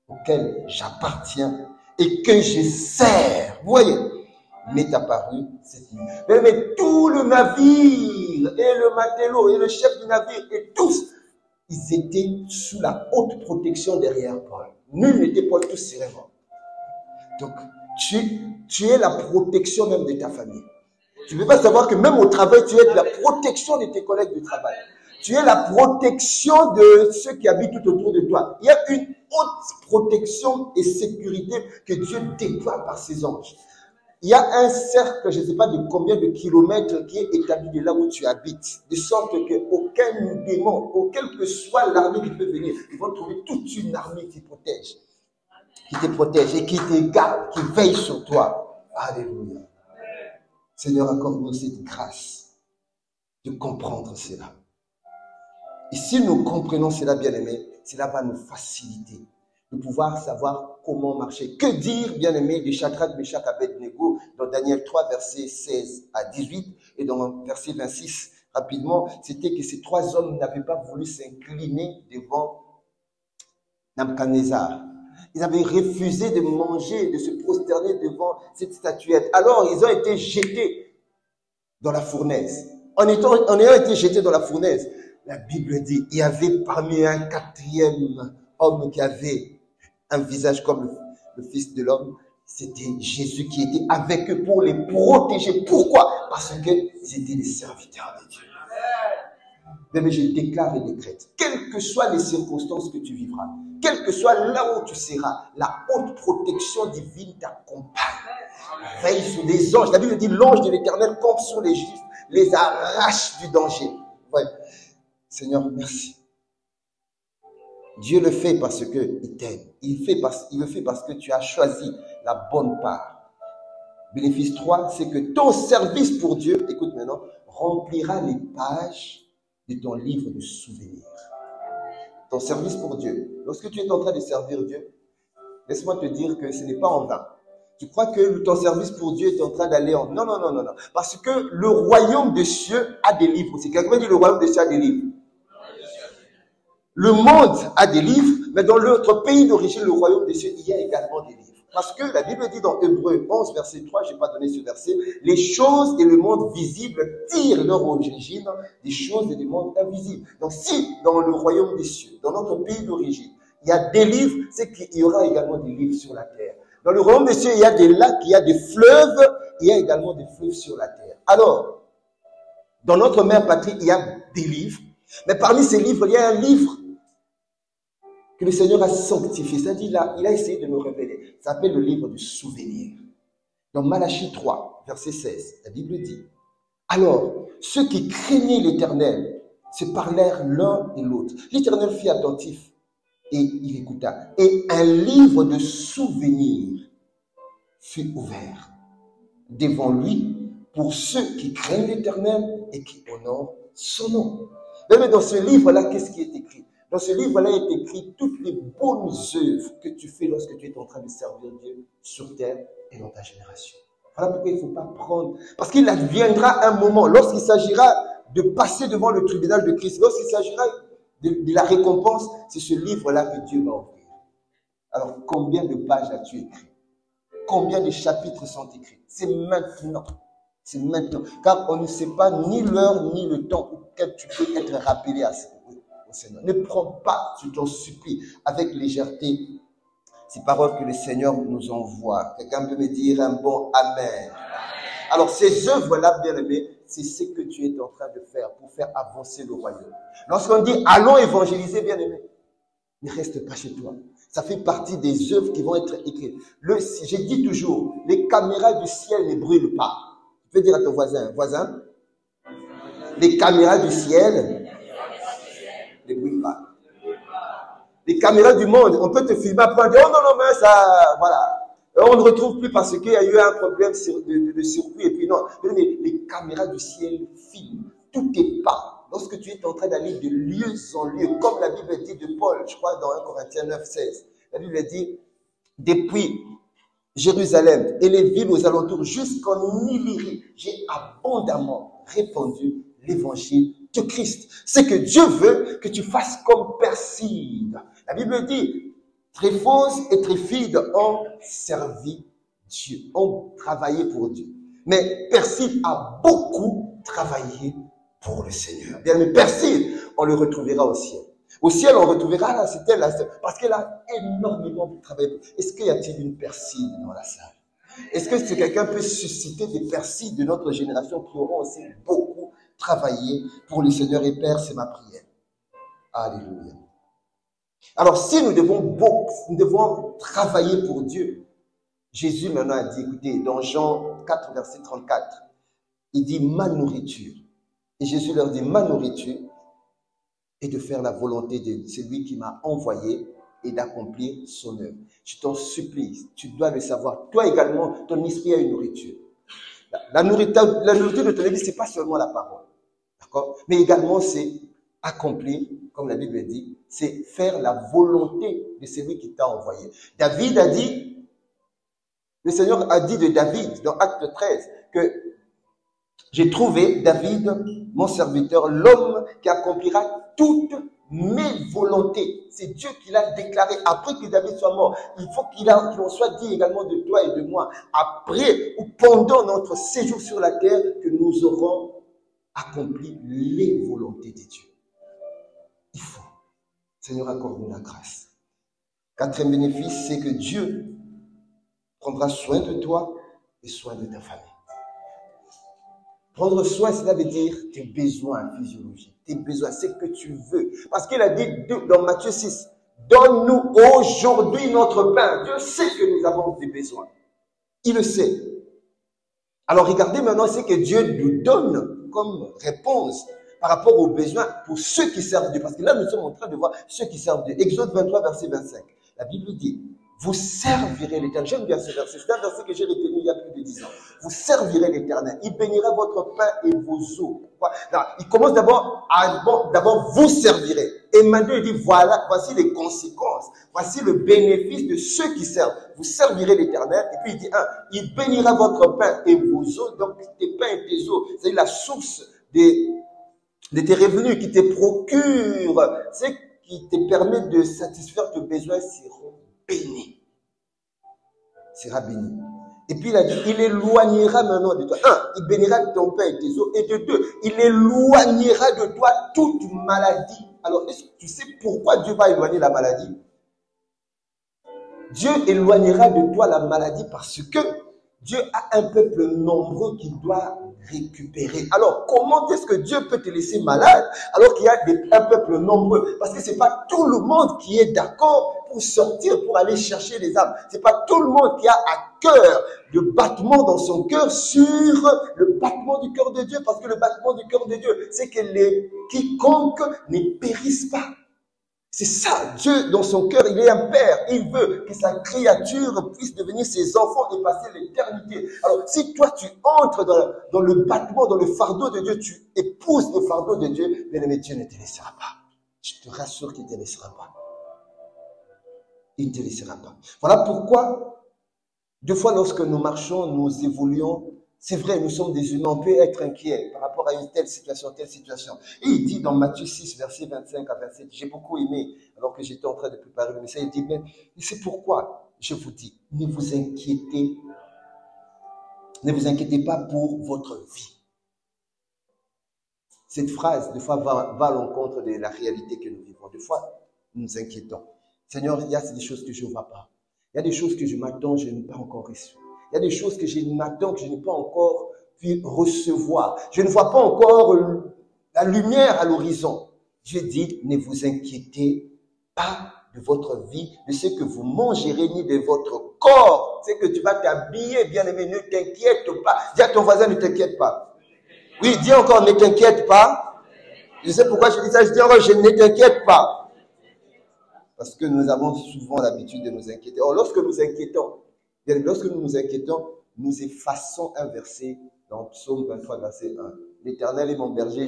auquel j'appartiens et que je sers, vous voyez, m'est apparu cette nuit. Mais tout le navire, et le matelot, et le chef du navire, et tous, ils étaient sous la haute protection derrière Paul. Nul n'était Paul, tous seraient morts. Donc, tu es la protection même de ta famille. Tu ne peux pas savoir que même au travail, tu es de la protection de tes collègues de travail. Tu es la protection de ceux qui habitent tout autour de toi. Il y a une haute protection et sécurité que Dieu déploie par ses anges. Il y a un cercle, je ne sais pas de combien de kilomètres, qui est établi de là où tu habites, de sorte qu'aucun démon, quelle que soit l'armée qui peut venir, ils vont trouver toute une armée qui te protège et qui te garde, qui veille sur toi. Alléluia. Seigneur, accorde-nous cette grâce de comprendre cela. Et si nous comprenons cela, bien-aimés, cela va nous faciliter de pouvoir savoir comment marcher. Que dire, bien-aimés, de Shadrach, Meshach, Abednego dans Daniel 3, versets 16 à 18 et dans verset 26, rapidement, c'était que ces trois hommes n'avaient pas voulu s'incliner devant Nebuchadnezzar. Ils avaient refusé de manger, de se prosterner devant cette statuette. Alors, ils ont été jetés dans la fournaise. En ayant été jetés dans la fournaise, la Bible dit, il y avait parmi un quatrième homme qui avait un visage comme le Fils de l'homme. C'était Jésus qui était avec eux pour les protéger. Pourquoi? Parce qu'ils étaient les serviteurs de Dieu. Mais je déclare et décrète, quelles que soient les circonstances que tu vivras, quel que soit là où tu seras, la haute protection divine t'accompagne. Veille sur les anges. La Bible dit, l'ange de l'Éternel campe sur les justes, les arrache du danger. Ouais. Seigneur, merci. Dieu le fait parce qu'il t'aime. Il le fait parce que tu as choisi la bonne part. Bénéfice 3, c'est que ton service pour Dieu, écoute maintenant, remplira les pages de ton livre de souvenirs. Ton service pour Dieu. Lorsque tu es en train de servir Dieu, laisse-moi te dire que ce n'est pas en vain. Tu crois que ton service pour Dieu est en train d'aller en... Non, non, non, non, non. Parce que le royaume des cieux a des livres aussi. Quelqu'un dit le royaume des cieux a des livres. Le monde a des livres, mais dans notre pays d'origine, le royaume des cieux, il y a également des livres. Parce que la Bible dit dans Hébreux 11, verset 3, je n'ai pas donné ce verset, les choses et le monde visible tirent leur origine des choses et du monde invisible. Donc si dans le royaume des cieux, dans notre pays d'origine, il y a des livres, c'est qu'il y aura également des livres sur la terre. Dans le royaume des cieux, il y a des lacs, il y a des fleuves, il y a également des fleuves sur la terre. Alors, dans notre mère patrie, il y a des livres, mais parmi ces livres, il y a un livre que le Seigneur a sanctifié. C'est-à-dire, il a essayé de me révéler. Ça s'appelle le livre du souvenir. Dans Malachie 3, verset 16, la Bible dit, « Alors, ceux qui craignaient l'Éternel se parlèrent l'un et l'autre. L'Éternel fut attentif et il écouta. Et un livre de souvenirs fut ouvert devant lui pour ceux qui craignent l'Éternel et qui honorent son nom. » Mais dans ce livre-là, qu'est-ce qui est écrit? Dans ce livre-là est écrit toutes les bonnes œuvres que tu fais lorsque tu es en train de servir Dieu sur terre et dans ta génération. Voilà pourquoi il ne faut pas prendre. Parce qu'il adviendra un moment, lorsqu'il s'agira de passer devant le tribunal de Christ, lorsqu'il s'agira de la récompense, c'est ce livre-là que Dieu va ouvrir. Alors, combien de pages as-tu écrit? Combien de chapitres sont écrits? C'est maintenant. C'est maintenant. Car on ne sait pas ni l'heure ni le temps auquel tu peux être rappelé à ça. Seigneur. Ne prends pas, je t'en supplie, avec légèreté ces paroles que le Seigneur nous envoie. Quelqu'un peut me dire un bon Amen. Alors ces œuvres-là, bien aimés, c'est ce que tu es en train de faire pour faire avancer le royaume. Lorsqu'on dit allons évangéliser, bien aimés, ne reste pas chez toi. Ça fait partie des œuvres qui vont être écrites. Je dis toujours, les caméras du ciel ne brûlent pas. Tu peux dire à ton voisin, les caméras du ciel ne brûlent pas. Les caméras du monde, on peut te filmer après, on dit, oh non, non, mais ça, voilà. On ne retrouve plus parce qu'il y a eu un problème de circuit, et puis non. Mais les caméras du ciel filment. Tout est pas. Lorsque tu es en train d'aller de lieu en lieu, comme la Bible dit de Paul, je crois dans 1 Corinthiens 9, 16, la Bible dit, depuis Jérusalem et les villes aux alentours jusqu'en Illyrie, j'ai abondamment répandu l'évangile de Christ. C'est que Dieu veut que tu fasses comme Perside. La Bible dit, Tréphose et Tryphide ont servi Dieu, ont travaillé pour Dieu. Mais Perside a beaucoup travaillé pour le Seigneur. Bien, mais Perside, on le retrouvera au ciel. Au ciel, on retrouvera là, c'était là, parce qu'elle a énormément travaillé. Est-ce qu'il y a-t-il une Perside dans la salle? Est-ce que quelqu'un peut susciter des Persides de notre génération qui auront aussi beaucoup travaillé pour le Seigneur et Père? C'est ma prière. Alléluia. Alors, si nous devons travailler pour Dieu, Jésus maintenant a dit, écoutez, dans Jean 4, verset 34, il dit ma nourriture. Et Jésus leur dit, ma nourriture est de faire la volonté de celui qui m'a envoyé et d'accomplir son œuvre. Je t'en supplie, tu dois le savoir. Toi également, ton esprit a une nourriture. La nourriture de ton esprit, ce n'est pas seulement la parole. D'accord? Mais également, c'est accomplir, comme la Bible dit, c'est faire la volonté de celui qui t'a envoyé. David a dit, le Seigneur a dit de David, dans Acte 13, que j'ai trouvé David, mon serviteur, l'homme qui accomplira toutes mes volontés. C'est Dieu qui l'a déclaré après que David soit mort. Il faut qu'il en soit dit également de toi et de moi. Après ou pendant notre séjour sur la terre, que nous aurons accompli les volontés de Dieu. Il faut. Seigneur, accorde-nous la grâce. Quatrième bénéfice, c'est que Dieu prendra soin de toi et soin de ta famille. Prendre soin, cela veut dire tes besoins physiologiques, tes besoins, c'est que tu veux. Parce qu'il a dit dans Matthieu 6, donne-nous aujourd'hui notre pain. Dieu sait que nous avons des besoins. Il le sait. Alors regardez maintenant ce que Dieu nous donne comme réponse par rapport aux besoins pour ceux qui servent Dieu. Parce que là, nous sommes en train de voir ceux qui servent Dieu. Exode 23, verset 25. La Bible dit, vous servirez l'Éternel. J'aime bien ce verset. C'est un verset que j'ai retenu il y a plus de 10 ans. Vous servirez l'Éternel. Il bénira votre pain et vos eaux. Pourquoi? Non, il commence d'abord vous servirez. Et maintenant, il dit, voilà, voici les conséquences. Voici le bénéfice de ceux qui servent. Vous servirez l'Éternel. Et puis, il dit, il bénira votre pain et vos eaux. Donc, tes pains et tes eaux, c'est la source de tes revenus qui te procurent, c'est qui te permet de satisfaire tes besoins seront bénis. Sera béni. Et puis il a dit, il éloignera maintenant de toi. Il bénira ton pain et tes eaux. Et de deux, il éloignera de toi toute maladie. Alors, est-ce que tu sais pourquoi Dieu va éloigner la maladie? Dieu éloignera de toi la maladie parce que Dieu a un peuple nombreux qu'il doit récupérer. Alors, comment est-ce que Dieu peut te laisser malade alors qu'il y a un peuple nombreux? Parce que c'est pas tout le monde qui est d'accord pour sortir, pour aller chercher les âmes. C'est pas tout le monde qui a à cœur le battement dans son cœur sur le battement du cœur de Dieu. Parce que le battement du cœur de Dieu, c'est que quiconque ne périsse pas. C'est ça, Dieu dans son cœur, il est un père, il veut que sa créature puisse devenir ses enfants et passer l'éternité. Alors si toi tu entres dans le battement, dans le fardeau de Dieu, tu épouses le fardeau de Dieu, bien aimé, Dieu ne te laissera pas. Je te rassure qu'il ne te laissera pas. Il ne te laissera pas. Voilà pourquoi, deux fois lorsque nous marchons, nous évoluons, c'est vrai, nous sommes des humains, on peut être inquiets par rapport à une telle situation, telle situation. Et il dit dans Matthieu 6, verset 25 à 27, j'ai beaucoup aimé, alors que j'étais en train de préparer le message, il dit, mais c'est pourquoi je vous dis, ne vous inquiétez pas pour votre vie. Cette phrase, des fois, va à l'encontre de la réalité que nous vivons. Des fois, nous nous inquiétons. Seigneur, il y a des choses que je ne vois pas. Il y a des choses que je m'attends, je n'ai pas encore reçues. Il y a des choses que je m'attends, que je n'ai pas encore pu recevoir. Je ne vois pas encore la lumière à l'horizon. Dieu dit, ne vous inquiétez pas de votre vie, de ce que vous mangerez, ni de votre corps. C'est que tu vas t'habiller, bien-aimé, ne t'inquiète pas. Dis à ton voisin, ne t'inquiète pas. Oui, dis encore, ne t'inquiète pas. Je sais pourquoi je dis ça, je dis encore, je ne t'inquiète pas. Parce que nous avons souvent l'habitude de nous inquiéter. Or, lorsque nous nous inquiétons, nous effaçons un verset dans Psaume 23, verset 1. L'Éternel est mon berger,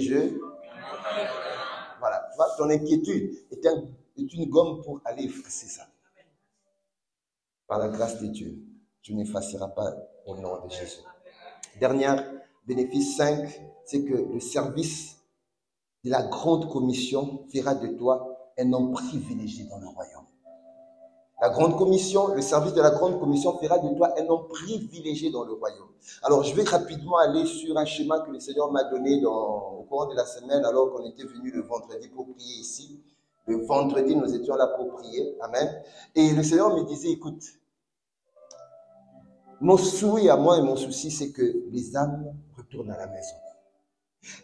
Voilà, tu vois, ton inquiétude est une gomme pour aller effacer ça. Par la grâce de Dieu, tu n'effaceras pas au nom de Jésus. Dernier bénéfice 5, c'est que le service de la grande commission fera de toi un homme privilégié dans le royaume. La grande commission, le service de la grande commission fera de toi un homme privilégié dans le royaume. Alors, je vais rapidement aller sur un schéma que le Seigneur m'a donné au cours de la semaine, alors qu'on était venu le vendredi pour prier ici. Le vendredi, nous étions là pour prier. Amen. Et le Seigneur me disait, écoute, mon souhait à moi et mon souci, c'est que les âmes retournent à la maison.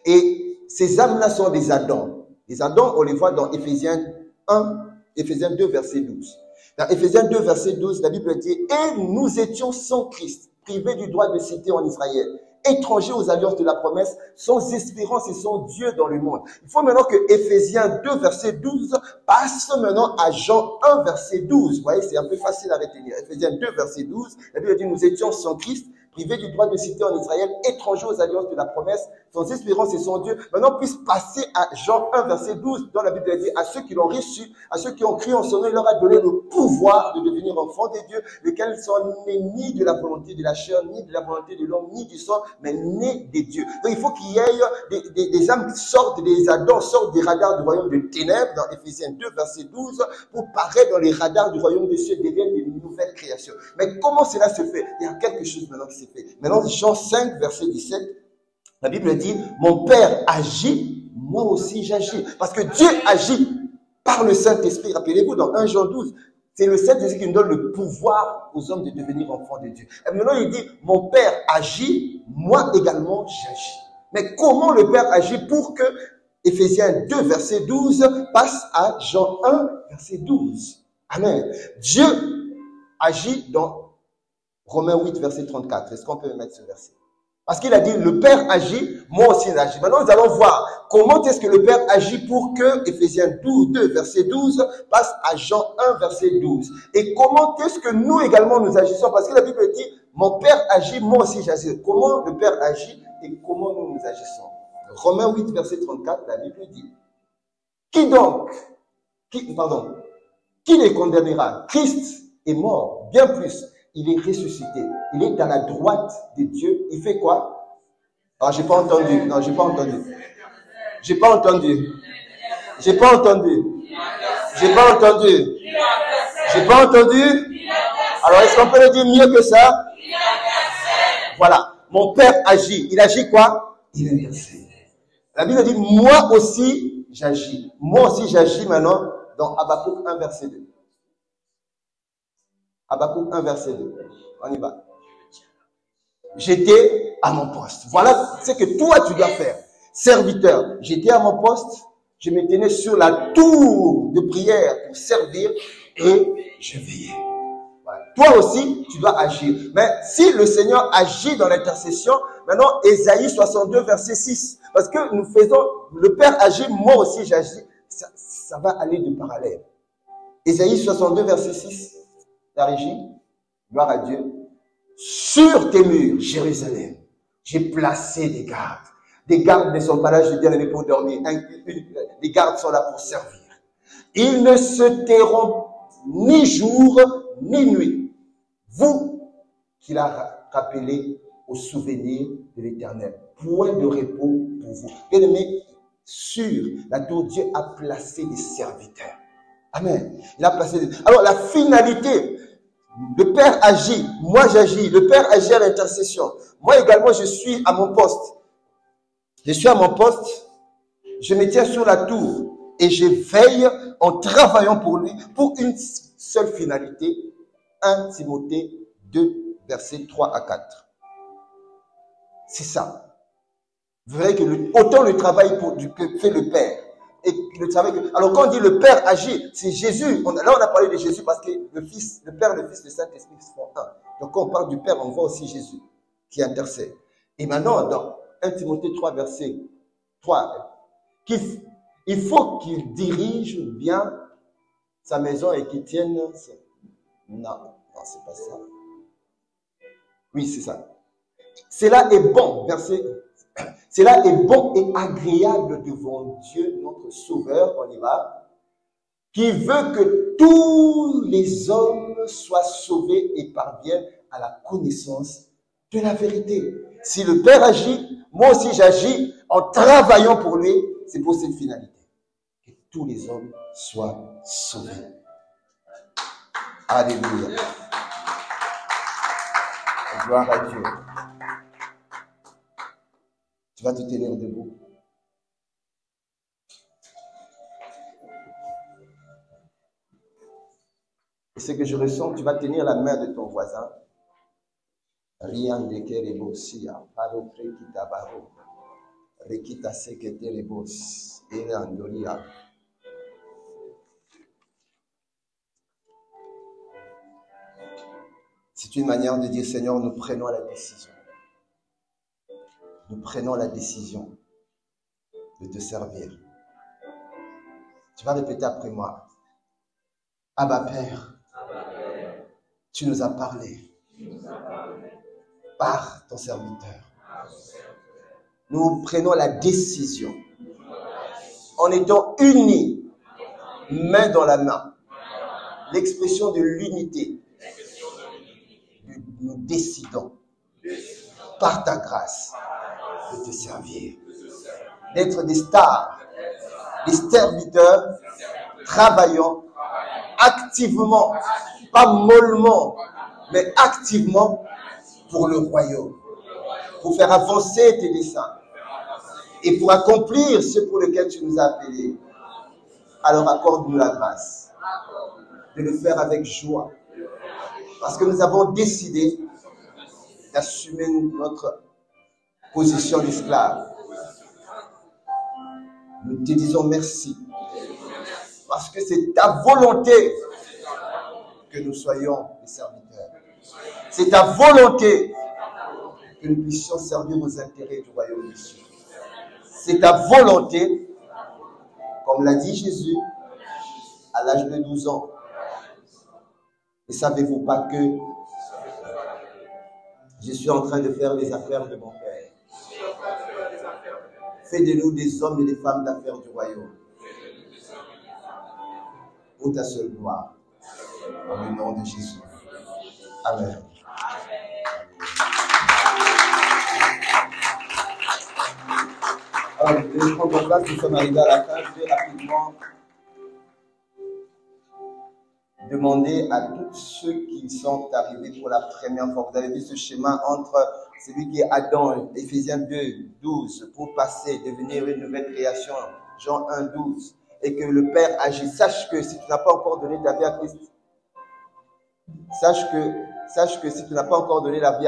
Et ces âmes-là sont des Adams. Les Adams, on les voit dans Éphésiens 2, verset 12. Dans Éphésiens 2, verset 12, la Bible dit, et nous étions sans Christ, privés du droit de cité en Israël, étrangers aux alliances de la promesse, sans espérance et sans Dieu dans le monde. Il faut maintenant que Éphésiens 2, verset 12 passe maintenant à Jean 1, verset 12. Vous voyez, c'est un peu facile à retenir. Éphésiens 2, verset 12, la Bible dit, nous étions sans Christ, privés du droit de cité en Israël, étrangers aux alliances de la promesse, sans espérance et sans Dieu. Maintenant, on puisse passer à Jean 1, verset 12, dans la Bible dit, à ceux qui l'ont reçu, à ceux qui ont crié en son nom, il leur a donné le pouvoir de devenir enfants de Dieu, lesquels sont nés ni de la volonté de la chair, ni de la volonté de l'homme, ni du sang, mais nés de Dieu. Donc, il faut qu'il y ait des âmes qui sortent des Adams, sortent des radars du royaume de ténèbres, dans Éphésiens 2, verset 12, pour paraître dans les radars du royaume des cieux, deviennent des nouvelles créations. Mais comment cela se fait? Il y a quelque chose maintenant qui s'est fait. Maintenant, Jean 5, verset 17, la Bible dit, mon Père agit, moi aussi j'agis. Parce que Dieu agit par le Saint-Esprit. Rappelez-vous, dans 1 Jean 12, c'est le Saint-Esprit qui nous donne le pouvoir aux hommes de devenir enfants de Dieu. Et maintenant, il dit, mon Père agit, moi également j'agis. Mais comment le Père agit pour que Éphésiens 2, verset 12 passe à Jean 1, verset 12? Amen. Dieu agit dans Romains 8, verset 34. Est-ce qu'on peut mettre ce verset? Parce qu'il a dit, le Père agit, moi aussi j'agis. Maintenant, nous allons voir comment est-ce que le Père agit pour que Éphésiens 2, verset 12, passe à Jean 1, verset 12. Et comment est-ce que nous également nous agissons? Parce que la Bible dit, mon Père agit, moi aussi j'agis. Comment le Père agit et comment nous agissons? Romains 8, verset 34, la Bible dit, qui donc, qui les condamnera? Christ est mort, bien plus. Il est ressuscité. Il est à la droite de Dieu. Il fait quoi? Ah, j'ai pas entendu. Non, j'ai pas entendu. J'ai pas entendu. J'ai pas entendu. J'ai pas entendu. J'ai pas entendu. Alors, est-ce qu'on peut le dire mieux que ça? Voilà. Mon Père agit. Il agit quoi? Il intercède. La Bible dit, moi aussi, j'agis. Moi aussi, j'agis maintenant dans Habakkuk 1, verset 2. Habakkuk 1, verset 2. On y va. J'étais à mon poste. Voilà ce que toi, tu dois faire. Serviteur, j'étais à mon poste. Je me tenais sur la tour de prière pour servir et je veillais. Voilà. Toi aussi, tu dois agir. Mais si le Seigneur agit dans l'intercession, maintenant, Ésaïe 62, verset 6. Parce que nous faisons, le Père agit, moi aussi j'agis. Ça va aller de parallèle. Ésaïe 62, verset 6. La régie, gloire à Dieu. Sur tes murs, Jérusalem, j'ai placé des gardes. Des gardes ne sont pas là, je dis, bien pour dormir. Les gardes sont là pour servir. Ils ne se tairont ni jour, ni nuit. Vous qui l'a rappelé au souvenir de l'Éternel. Point de repos pour vous. Bien aimé, sur la tour, Dieu a placé des serviteurs. Amen. Il a placé des... Alors, la finalité, le Père agit, moi j'agis, le Père agit à l'intercession. Moi également, je suis à mon poste. Je suis à mon poste, je me tiens sur la tour et je veille en travaillant pour lui, pour une seule finalité. 1 Timothée 2, versets 3 à 4. C'est ça. Vous verrez que autant le travail que fait le Père. Et le travail que, alors quand on dit le Père agit, c'est Jésus. Là on a parlé de Jésus parce que le Fils, le Père, le Fils, le Saint-Esprit sont un. Donc quand on parle du Père, on voit aussi Jésus qui intercède. Et maintenant, dans 1 Timothée 3, verset 3, il faut qu'il dirige bien sa maison et qu'il tienne... Non, c'est pas ça. Oui, c'est ça. Cela est bon, verset... Cela est bon et agréable devant Dieu, notre Sauveur, on y va, qui veut que tous les hommes soient sauvés et parviennent à la connaissance de la vérité. Si le Père agit, moi aussi j'agis en travaillant pour lui, c'est pour cette finalité. Que tous les hommes soient sauvés. Alléluia. Gloire à Dieu. Tu vas te tenir debout. Et ce que je ressens, tu vas tenir la main de ton voisin. Rien de kerebosia, paro prekita baro, rekita seketerebos, erandoria. C'est une manière de dire, Seigneur, nous prenons la décision. Nous prenons la décision de te servir. Tu vas répéter après moi. Abba Père, tu nous as parlé par ton serviteur. Nous prenons la décision, en étant unis, main dans la main, l'expression de l'unité. Nous décidons, par ta grâce, de te servir, d'être des stars, des serviteurs, travaillant activement, pas mollement, mais activement pour le royaume, pour faire avancer tes desseins et pour accomplir ce pour lequel tu nous as appelés. Alors accorde-nous la grâce de le faire avec joie, parce que nous avons décidé d'assumer notre position d'esclave. Nous te disons merci, parce que c'est ta volonté que nous soyons des serviteurs. C'est ta volonté que nous puissions servir aux intérêts du royaume des cieux. C'est ta volonté, comme l'a dit Jésus, à l'âge de 12 ans. Ne savez-vous pas que je suis en train de faire les affaires de mon Père? Fais de nous des hommes et des femmes d'affaires du royaume. Pour ta seule gloire. Dans le nom de Jésus. Amen. Alors, je vais prendre place, nous sommes arrivés à la fin. Je vais rapidement demander à tous ceux qui sont arrivés pour la première fois. Vous avez vu ce schéma entre celui qui est Adam, Éphésiens 2, 12, pour passer, devenir une nouvelle création, Jean 1, 12, et que le Père agit. Sache que si tu n'as pas encore donné ta vie à Christ, sache que si tu n'as pas encore donné ta vie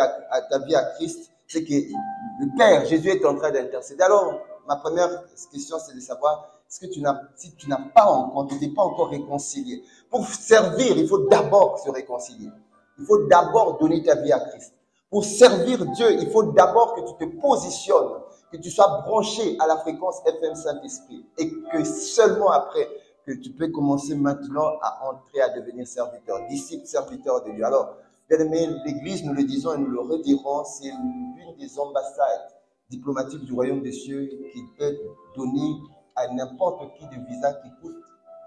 à Christ, c'est que le Père, Jésus est en train d'intercéder. Alors, ma première question, c'est de savoir, si tu n'es pas encore réconcilié. Pour servir, il faut d'abord se réconcilier. Il faut d'abord donner ta vie à Christ. Pour servir Dieu, il faut d'abord que tu te positionnes, que tu sois branché à la fréquence FM Saint-Esprit. Et que seulement après, que tu peux commencer maintenant à entrer, à devenir serviteur, disciple, serviteur de Dieu. Alors, bien aimé, l'Église, nous le disons et nous le redirons, c'est l'une des ambassades diplomatiques du royaume des cieux qui peut donner à n'importe qui de visa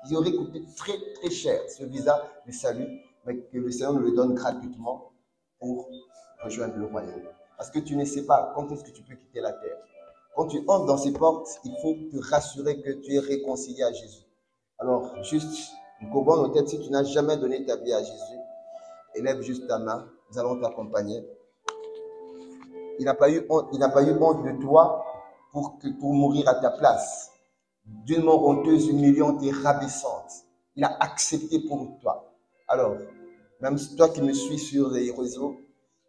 qui aurait coûté très très cher, ce visa de salut, mais que le Seigneur nous le donne gratuitement pour rejoindre le royaume. Parce que tu ne sais pas quand est-ce que tu peux quitter la terre. Quand tu entres dans ces portes, il faut te rassurer que tu es réconcilié à Jésus. Alors, juste une couronne aux têtes, si tu n'as jamais donné ta vie à Jésus, élève juste ta main, nous allons t'accompagner. Il n'a pas eu honte de toi pour mourir à ta place. D'une mort honteuse, humiliante et rabaissante. Il a accepté pour toi. Alors, même toi qui me suis sur les réseaux,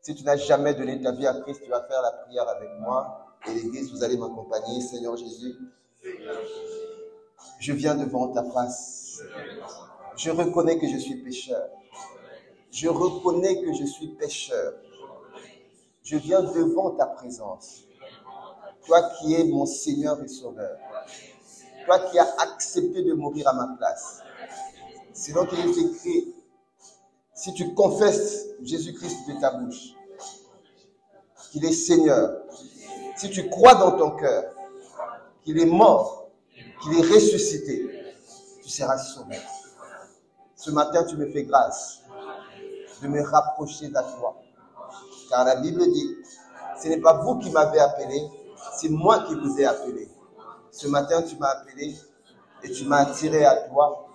si tu n'as jamais donné ta vie à Christ, tu vas faire la prière avec moi. Et l'Église, vous allez m'accompagner. Seigneur Jésus, je viens devant ta face. Je reconnais que je suis pécheur. Je reconnais que je suis pécheur. Je viens devant ta présence. Toi qui es mon Seigneur et Sauveur. Toi qui as accepté de mourir à ma place. C'est donc qu'il est écrit, si tu confesses Jésus-Christ de ta bouche, qu'il est Seigneur, si tu crois dans ton cœur qu'il est mort, qu'il est ressuscité, tu seras sauvé. Ce matin, tu me fais grâce de me rapprocher de toi. Car la Bible dit, ce n'est pas vous qui m'avez appelé, c'est moi qui vous ai appelé. Ce matin, tu m'as appelé et tu m'as attiré à toi.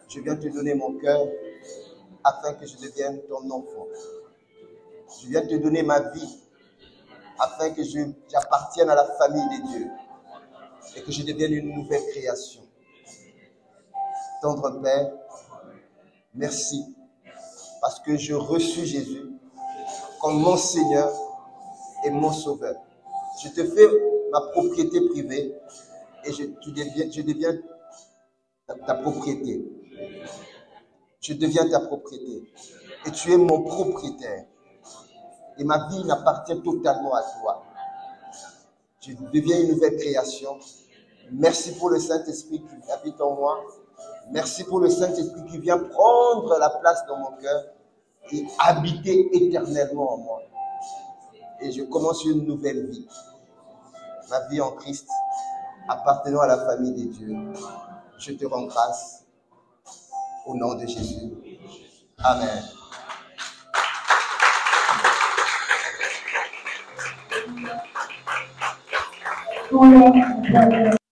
Je viens te donner mon cœur afin que je devienne ton enfant. Je viens te donner ma vie afin que j'appartienne à la famille des dieux et que je devienne une nouvelle création. Tendre Père, merci parce que je reçus Jésus comme mon Seigneur et mon Sauveur. Je te fais ma propriété privée et je deviens ta propriété. Je deviens ta propriété. Et tu es mon propriétaire. Et ma vie m'appartient totalement à toi. Tu deviens une nouvelle création. Merci pour le Saint-Esprit qui habite en moi. Merci pour le Saint-Esprit qui vient prendre la place dans mon cœur et habiter éternellement en moi. Et je commence une nouvelle vie. Ma vie en Christ, appartenant à la famille des dieux. Je te rends grâce au nom de Jésus. Amen.